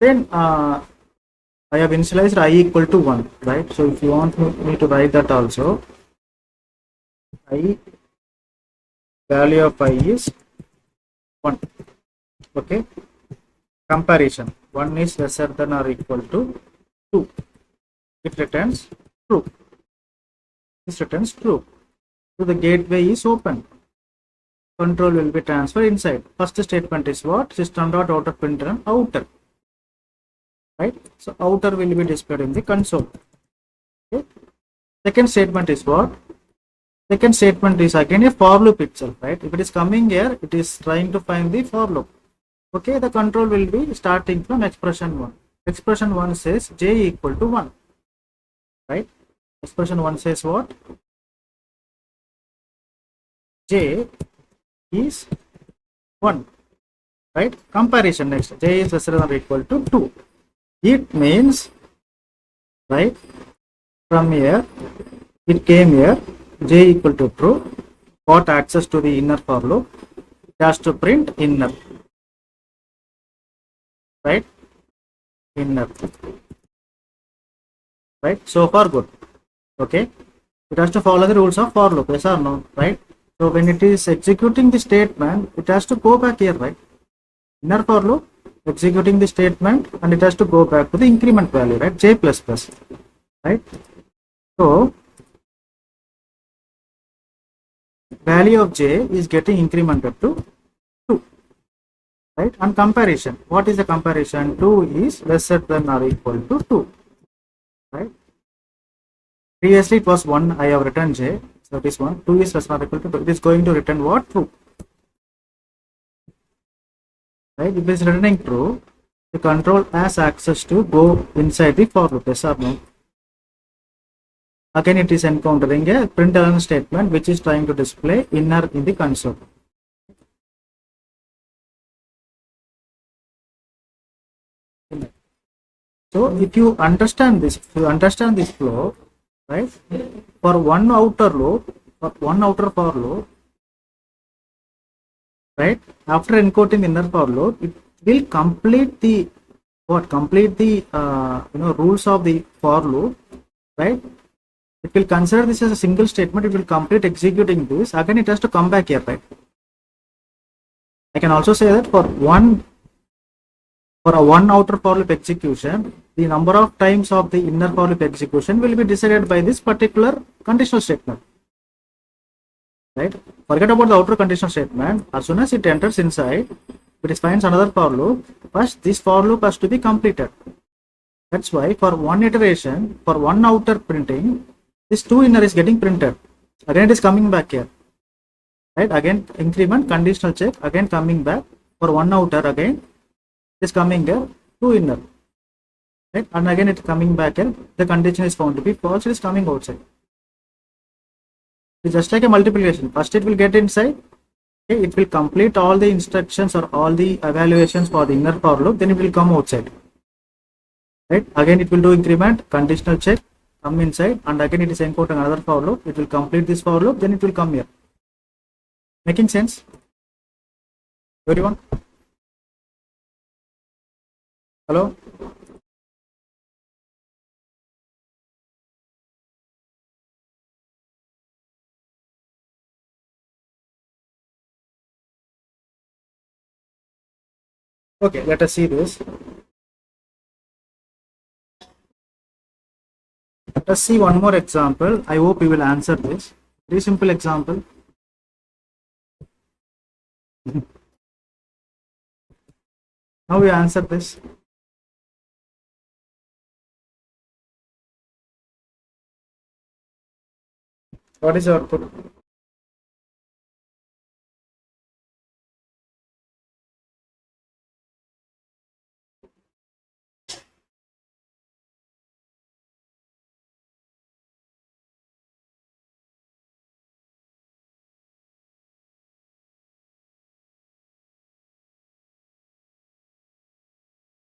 Then I have initialized I equal to 1. Right? So if you want me to write that also, I value of I is 1. Okay. Comparison. 1 is lesser than or equal to 2. It returns true. This returns true. So the gateway is open. Control will be transferred inside. First statement is what? System.outer println outer. Right? So outer will be displayed in the console. Okay. Second statement is what? Second statement is again a for loop itself. Right? If it is coming here, it is trying to find the for loop. Okay, the control will be starting from expression 1. Expression 1 says j equal to 1. Right? Expression 1 says what? J is 1. Right? Comparison next. J is lesser than or equal to 2. It means, right, from here, it came here, j equal to true, got access to the inner for loop, it has to print inner. Right? Inner. Right? So far good. Okay. It has to follow the rules of for loop. Yes or no? Right? So when it is executing the statement, it has to go back here, right? Inner for loop, executing the statement, and it has to go back to the increment value, right? J plus plus. Right? So value of j is getting incremented to 2. Right? And comparison. What is the comparison? 2 is lesser than or equal to 2. Right? Previously it was 1, I have written j, so this one, 2 is less than or equal to 2. It is going to return what? True. Right? If it is returning true, the control has access to go inside the for loop. Yes or no? Again it is encountering a println statement which is trying to display inner in the console. So if you understand this flow, right, for one outer loop, for one outer for loop, right, after encoding the inner for loop, it will complete the rules of the for loop, right? It will consider this as a single statement. It will complete executing this. Again, it has to come back here, right? I can also say that for a one outer for loop execution, the number of times of the inner for loop execution will be decided by this particular conditional statement. Right? Forget about the outer conditional statement. As soon as it enters inside, it finds another for loop. First, this for loop has to be completed. That's why for one iteration, for one outer printing, this 2 inner is getting printed. Again, it is coming back here. Right? Again, increment, conditional check, again coming back. For one outer, again, it is coming here, 2 inner. Right? And again, it is coming back here. The condition is found to be false, it is coming outside. It's just like a multiplication. First, it will get inside. Okay, it will complete all the instructions or all the evaluations for the inner for loop, then it will come outside. Right? Again, it will do increment, conditional check, come inside, and again it is encode another for loop. It will complete this for loop, then it will come here. Making sense? Everyone? Hello? Okay, let us see this. Let us see one more example. I hope you will answer this. Very simple example. Now we answer this. What is your output?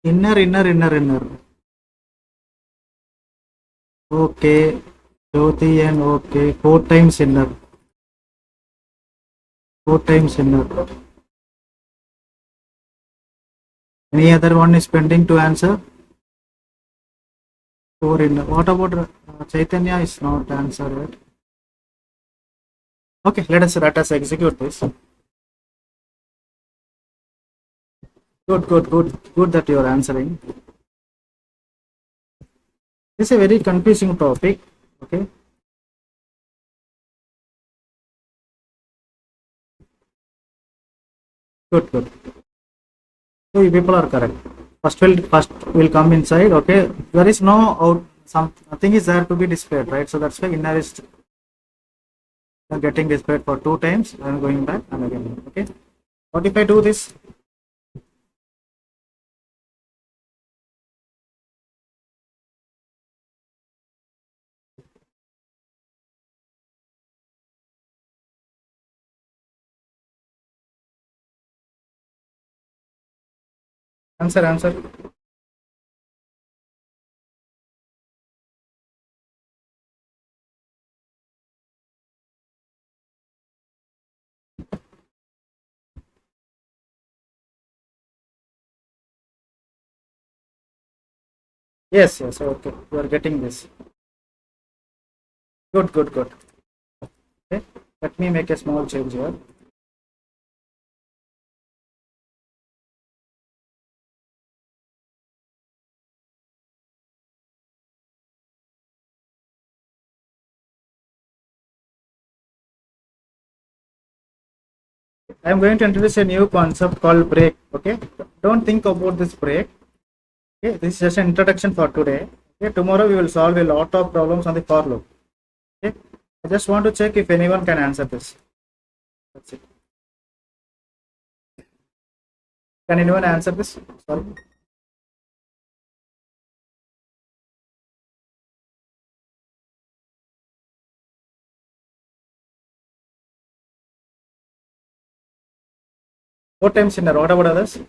Inner. Okay. Jyoti and okay. 4 times inner. 4 times inner. Any other one is pending to answer? 4 inner. What about Chaitanya is not answered yet. Okay, let us execute this. Good that you are answering. This is a very confusing topic. Okay. Good. So you people are correct. First will come inside. Okay. There is no out. Nothing is there to be displayed, right? So that's why inner is getting displayed for 2 times. I am going back and again. Okay. What if I do this? Answer. Yes. Okay. You are getting this. Good. Okay. Let me make a small change here. I am going to introduce a new concept called break. Okay. Don't think about this break. Okay. This is just an introduction for today. Okay. Tomorrow we will solve a lot of problems on the for loop. Okay. I just want to check if anyone can answer this. That's it. Can anyone answer this? Sorry. Four times in a row. What about others?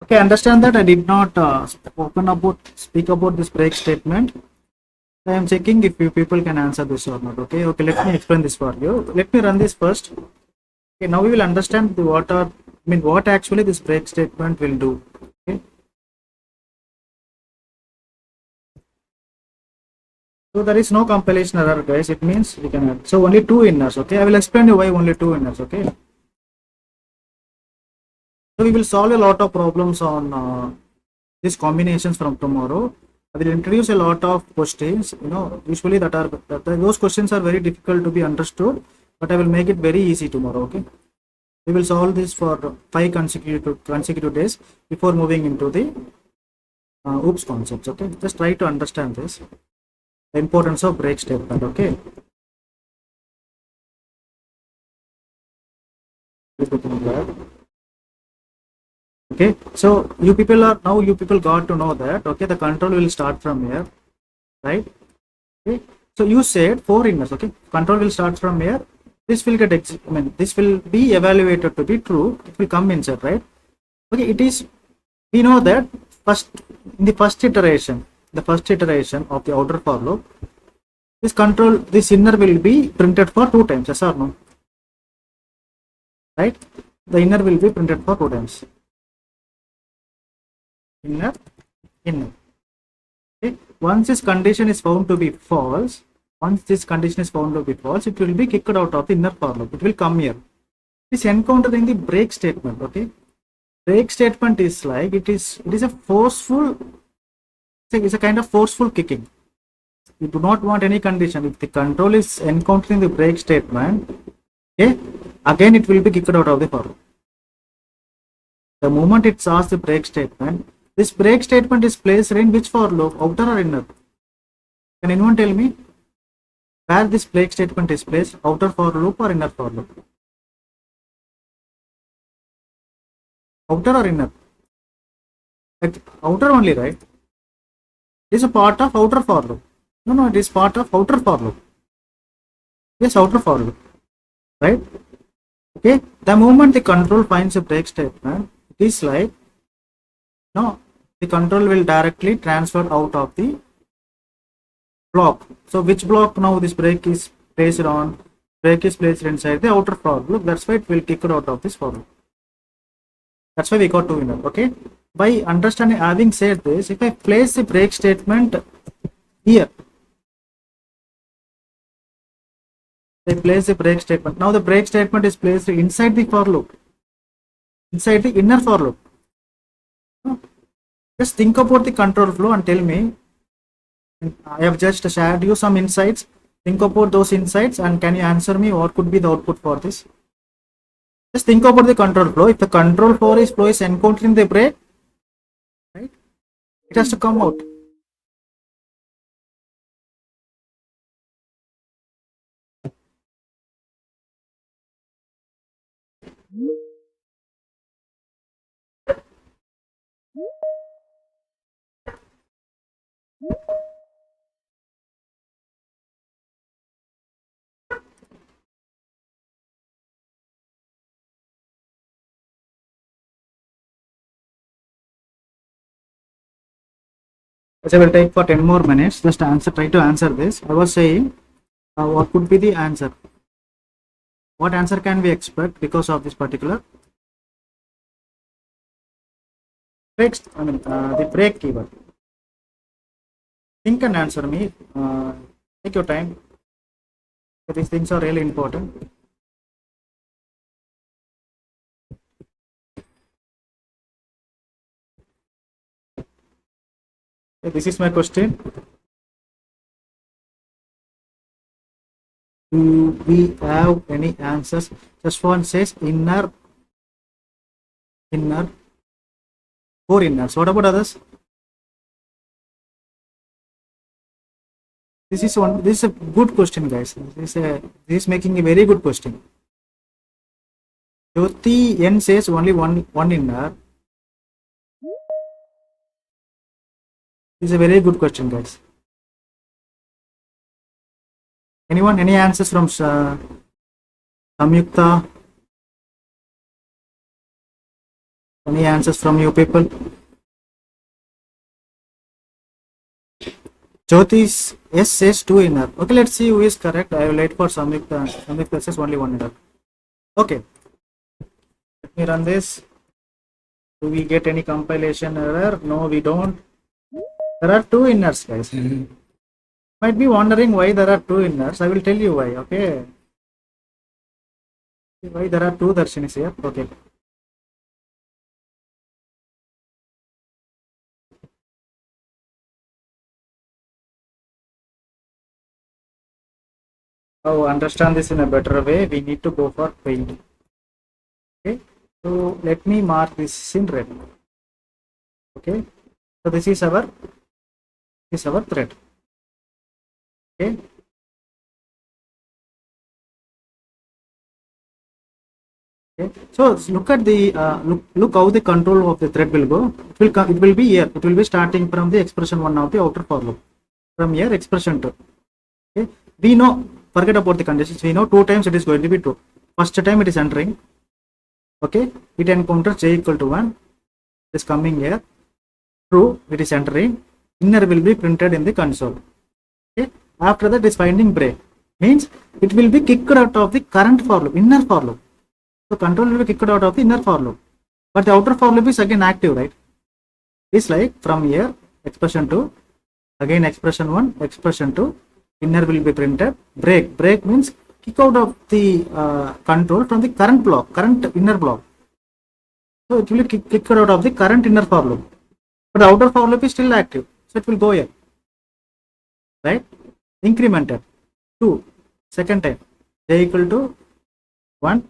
Okay, understand that I did not speak about this break statement. I am checking if you people can answer this or not. Okay, let me explain this for you. Let me run this first. Okay, now we will understand what actually this break statement will do. Okay. So there is no compilation error, guys. It means we can add. So only 2 inners. Okay, I will explain you why only 2 inners. Okay. So we will solve a lot of problems on these combinations from tomorrow. I will introduce a lot of questions. Usually those questions are very difficult to be understood, but I will make it very easy tomorrow. Okay. We will solve this for 5 consecutive days before moving into the OOPS concepts. Okay. Just try to understand this. The importance of break statement. Okay. Okay, so you people got to know that. Okay, the control will start from here, right? Okay, so you said 4 inners. Okay, control will start from here. this will get this will be evaluated to be true. It will come inside, right? Okay, it is, we know that first, in the first iteration of the outer for loop, this inner will be printed for 2 times, yes or no? Right? The inner will be printed for 2 times. Inner. Okay. Once this condition is found to be false, it will be kicked out of the inner for loop. It will come here. It is encountered in the break statement. Okay. Break statement is like, it is a forceful, it's a kind of forceful kicking. You do not want any condition. If the control is encountering the break statement, okay, again it will be kicked out of the for loop. The moment it saws the break statement, this break statement is placed in which for loop, outer or inner? Can anyone tell me where this break statement is placed, outer for loop or inner for loop? Outer or inner? Like outer only, right? It is a part of outer for loop. No, it is part of outer for loop. Yes, outer for loop, right? Okay, the moment the control finds a break statement, it is like, no, the control will directly transfer out of the block. So which block now this break is placed on? Break is placed inside the outer for loop. That's why it will kick it out of this for loop. That's why we got 2 inner. Okay. By understanding, having said this, if I place the break statement here, I place the break statement. Now the break statement is placed inside the for loop, inside the inner for loop. Just think about the control flow and tell me. I have just shared you some insights. Think about those insights and can you answer me what could be the output for this? Just think about the control flow. If the control flow is encountering the break, right, it has to come out. Which I will take for 10 more minutes. Just try to answer this. I was saying, what could be the answer? What answer can we expect because of this particular break? The break keyword. Think and answer me. Take your time. These things are really important. Okay, this is my question. Do we have any answers? Just one says inner, 4 inners. What about others? This is a good question, guys. This is making a very good question. Jyoti N says only one inner. This is a very good question, guys. Anyone? Any answers from Samyukta? Any answers from you people? Jyoti's S says 2 inner. Okay, let's see who is correct. I will wait for Samyukta. Samyukta says only 1 inner. Okay. Let me run this. Do we get any compilation error? No, we don't. There are 2 inners, guys. Might be wondering why there are 2 inners. I will tell you why. Okay. Why there are 2 darshanis here? Okay. To understand this in a better way, we need to go for paint. Okay. So let me mark this in red. Okay. So this is our thread. Okay. Okay. So look at the look how the control of the thread will go. It will be here. It will be starting from the expression 1 of the outer for loop. From here expression 2. Okay. We know forget about the conditions. We know 2 times it is going to be true. First time it is entering. Okay, it encounters j equal to 1. It is coming here. True, it is entering. Inner will be printed in the console. Okay, after that is finding break. Means it will be kicked out of the current for loop, inner for loop. So control will be kicked out of the inner for loop. But the outer for loop is again active, right? It's like from here, expression 2, again expression 1, expression 2, inner will be printed. Break means kick out of the control from the current block, current inner block. So it will be kicked out of the current inner for loop. But the outer for loop is still active. So it will go here. Right? Incremented. 2. Second time. J equal to 1.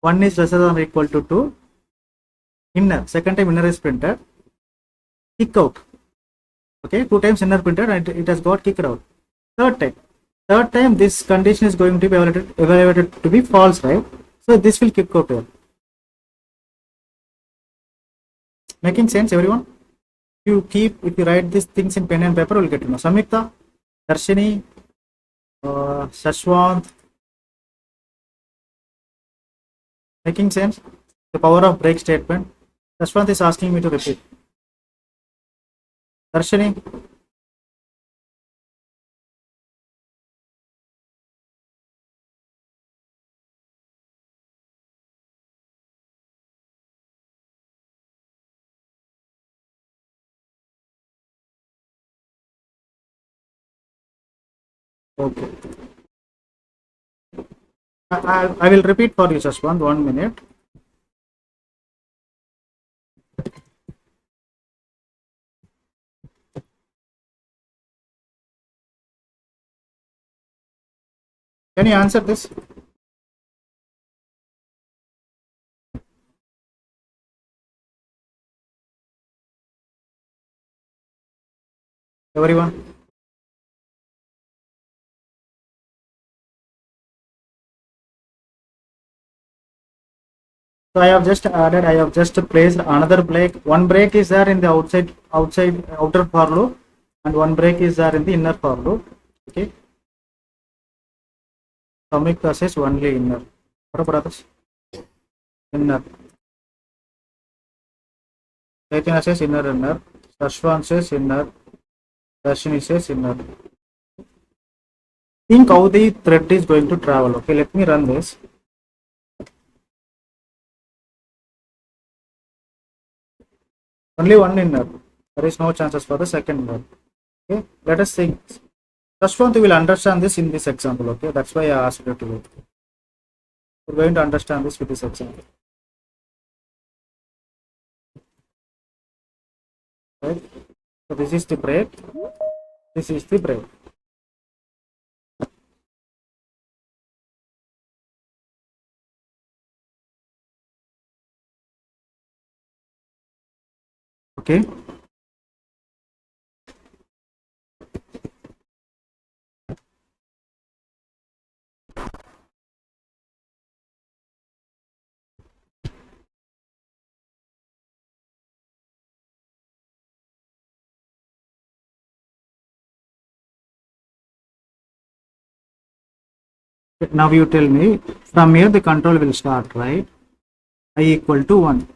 1 is lesser than or equal to 2. Inner. Second time inner is printed. Kick out. Okay, 2 times inner printed and it has got kicked out. Third time this condition is going to be evaluated to be false, right? So this will kick out here. Making sense, everyone? If you write these things in pen and paper, we'll get to know. Samyukta, Darshini, Shashwant. Making sense? The power of break statement. Shashwant is asking me to repeat. Darshini. Okay. I will repeat for you, Shashwant, 1 minute. Can you answer this? Everyone? So I have just placed another break. One break is there in the outer for loop, and one break is there in the inner for loop. Okay. Samyukta says only inner. What about others? Inner. Chaitanya says inner. Shashwant says inner. Darshini says inner. Think how the thread is going to travel. Okay, let me run this. Only one inner. There is no chances for the second one. Okay, let us think. Shashwant, you will understand this in this example. Okay, that's why I asked you to do. We're going to understand this with this example. Right? So this is the break. This is the break. Okay. Now you tell me, from here the control will start, right? I equal to 1.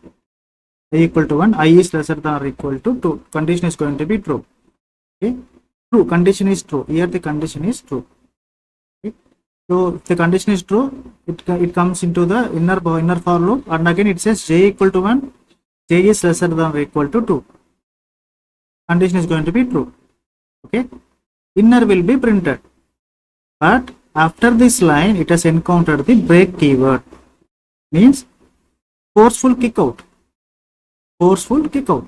I equal to 1. I is lesser than or equal to 2. Condition is going to be true. Okay? True. Condition is true. Here the condition is true. Okay? So if the condition is true, it comes into the inner for loop, and again it says j equal to 1. J is lesser than or equal to 2. Condition is going to be true. Okay? Inner will be printed. But after this line, it has encountered the break keyword. Means forceful kick out. Forceful kick out.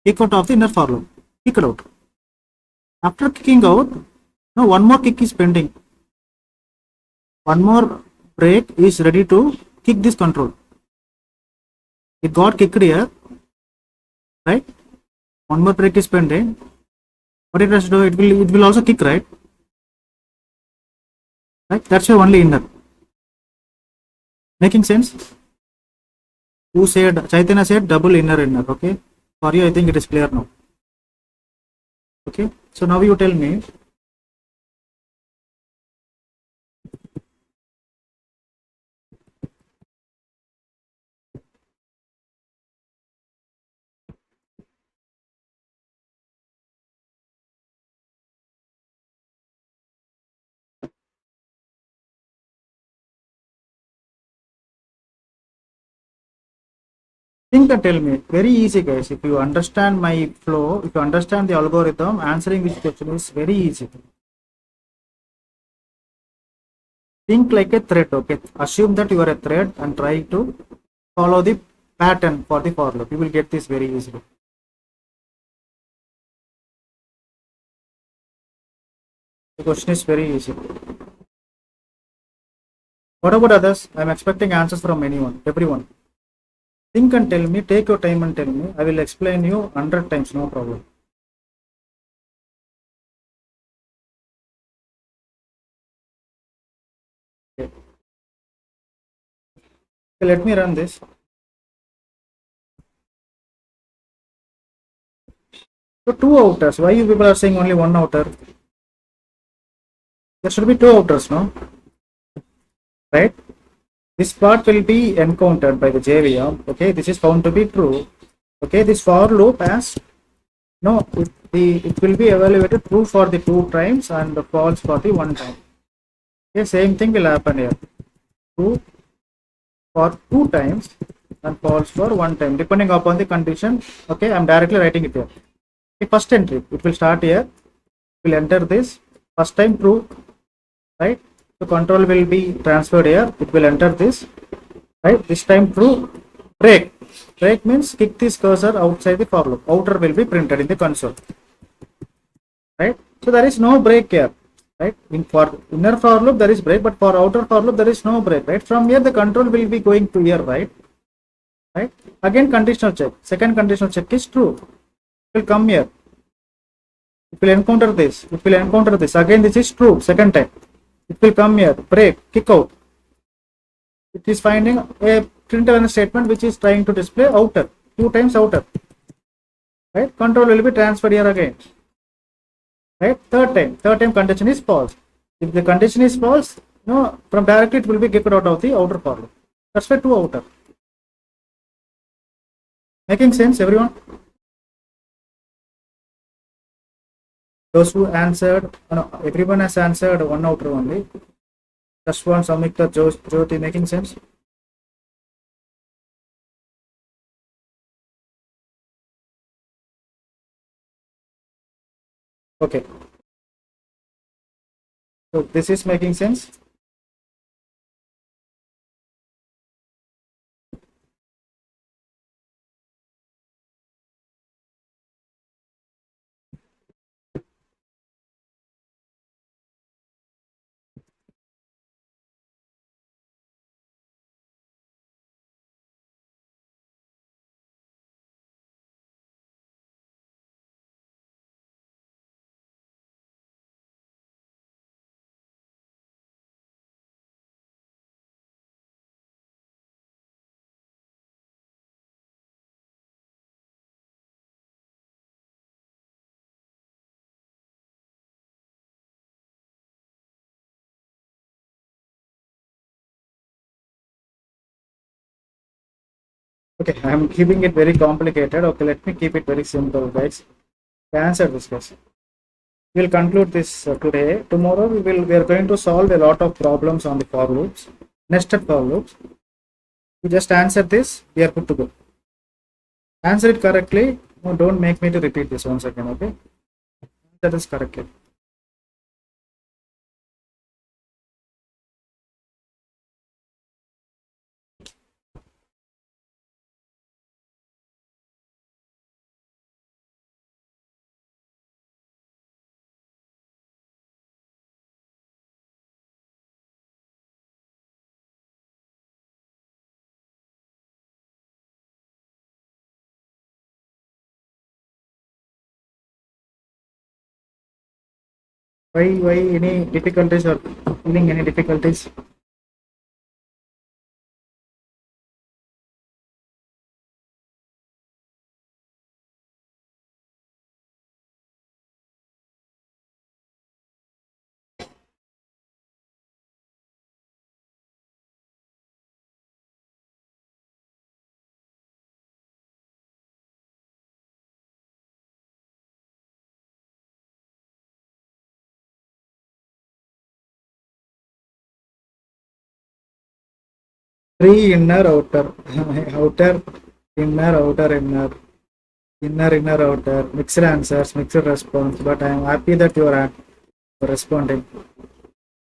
Kick out of the inner for loop. Kick it out. After kicking out, now one more kick is pending. One more break is ready to kick this control. It got kicked here. Right? One more break is pending. What it has to do, it will also kick, right? Right? That's your only inner. Making sense? Who said? Chaitanya said double inner. Okay. For you, I think it is clear now. Okay. So now you tell me. Think and tell me. Very easy, guys. If you understand my flow, if you understand the algorithm, answering this question is very easy. Think like a thread, okay? Assume that you are a thread and try to follow the pattern for the for loop. You will get this very easily. The question is very easy. What about others? I'm expecting answers from anyone, everyone. Think and tell me, take your time and tell me. I will explain you 100 times, no problem. Okay. So let me run this. So two outers. Why you people are saying only one outer? There should be two outers, no? Right? This part will be encountered by the JVM. Okay, this is found to be true. Okay, this for loop has no, it will be evaluated true for the two times and false for the one time. Okay, same thing will happen here. True for two times and false for one time, depending upon the condition. Okay, I'm directly writing it here. Okay, first entry, it will start here. It will enter this. First time true, right? So control will be transferred here. It will enter this, right? This time true. Break. Break means kick this cursor outside the for loop. Outer will be printed in the console, right? So there is no break here, right? In for inner for loop there is break, but for outer for loop there is no break, right? From here the control will be going to here, right? Right? Again conditional check. Second conditional check is true. It will come here. It will encounter this. It will encounter this. Again this is true. Second time. It will come here. Break. Kick out. It is finding a printf statement which is trying to display outer. Two times outer. Right? Control will be transferred here again. Right? Third time condition is false. If the condition is false, no, from directly it will be kicked out of the outer for loop. That's why two outer. Making sense, everyone? Those who answered, no, everyone has answered one outer only. Just one, Samikta, Jyoti, making sense? Okay. So this is making sense. Okay, I'm keeping it very complicated. Okay, let me keep it very simple, guys. Answer this question. We'll conclude this today. Tomorrow we are going to solve a lot of problems on the for loops, nested for loops. You just answer this, we are good to go. Answer it correctly. No, don't make me to repeat this once again, okay? Answer this correctly. Why any difficulties or feeling any difficulties? Three inner outer outer inner, outer, inner, outer, mixed answers, mixed response. But I am happy that you are responding.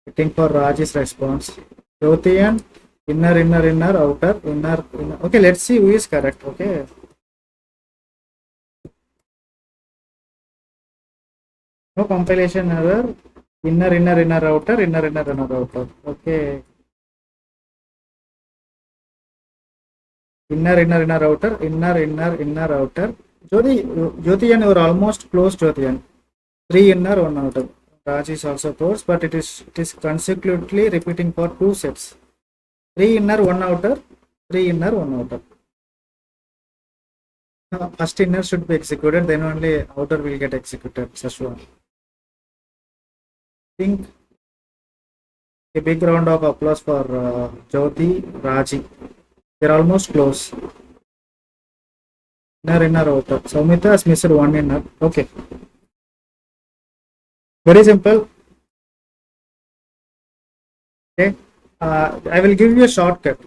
Waiting for Raj's response. Jyotian, inner, outer, inner. Okay, let's see who is correct. Okay. No compilation error. Inner, outer, inner, outer. Okay. Inner, outer, inner, outer. Jyotian, you are almost close, Jyotian. 3 inner, 1 outer. Raj is also close, but it is consecutively repeating for 2 sets. 3 inner, 1 outer, 3 inner, 1 outer. First inner should be executed, then only outer will get executed. Sashwan. Think a big round of applause for Jyoti, Raji. They're almost close. Inner, outer. Saumita has missed 1 inner. Okay. Very simple. Okay. I will give you a shortcut.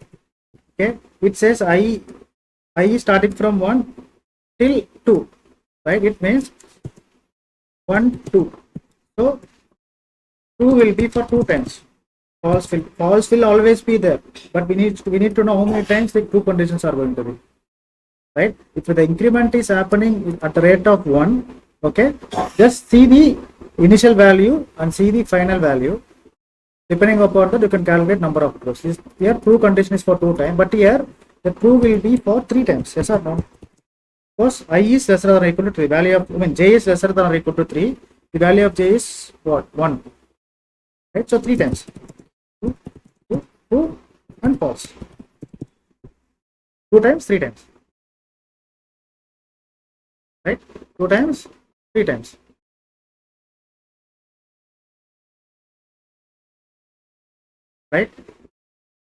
Okay. It says I is starting from 1 till 2. Right? It means 1, 2. So 2 will be for 2 times. False will always be there, but we need to know how many times the 2 conditions are going to be. Right? If the increment is happening at the rate of 1, okay, just see the initial value and see the final value. Depending upon that, you can calculate number of proofs. Here, true condition is for 2 times, but here the true will be for 3 times. Yes or no? Because I is lesser than or equal to 3. Value of j is lesser than or equal to 3. The value of j is what? 1. Right? So 3 times. 2 and false. 2 times, 3 times. Right? 2 times, 3 times. Right?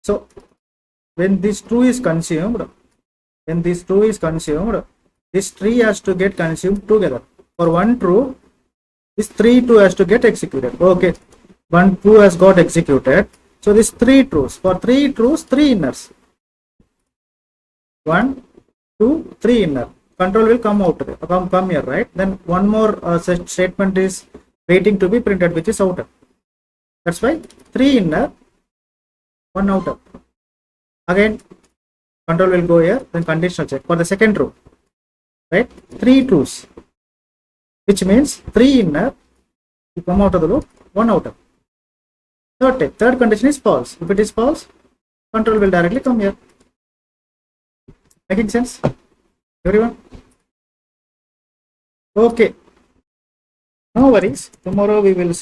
So when this true is consumed, this tree has to get consumed together. For 1 true, this 3 true has to get executed. Okay, 1 true has got executed. So this 3 truths. For 3 truths, 3 inners. 1, 2, 3 inner. Control will come out, come here, right? Then one more statement is waiting to be printed, which is outer. That's why 3 inner, 1 outer. Again, control will go here, then conditional check for the second row, right? 3 truths, which means 3 inner, you come out of the loop, 1 outer. Third condition is false. If it is false, control will directly come here. Making sense, everyone? Okay, no worries. Tomorrow we will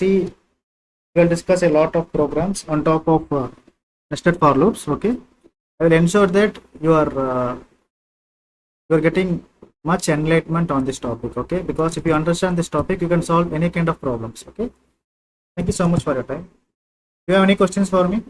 discuss a lot of programs on top of nested for loops. Okay, I will ensure that you are getting much enlightenment on this topic. Okay, because if you understand this topic, you can solve any kind of problems. Okay, thank you so much for your time. Do you have any questions for me?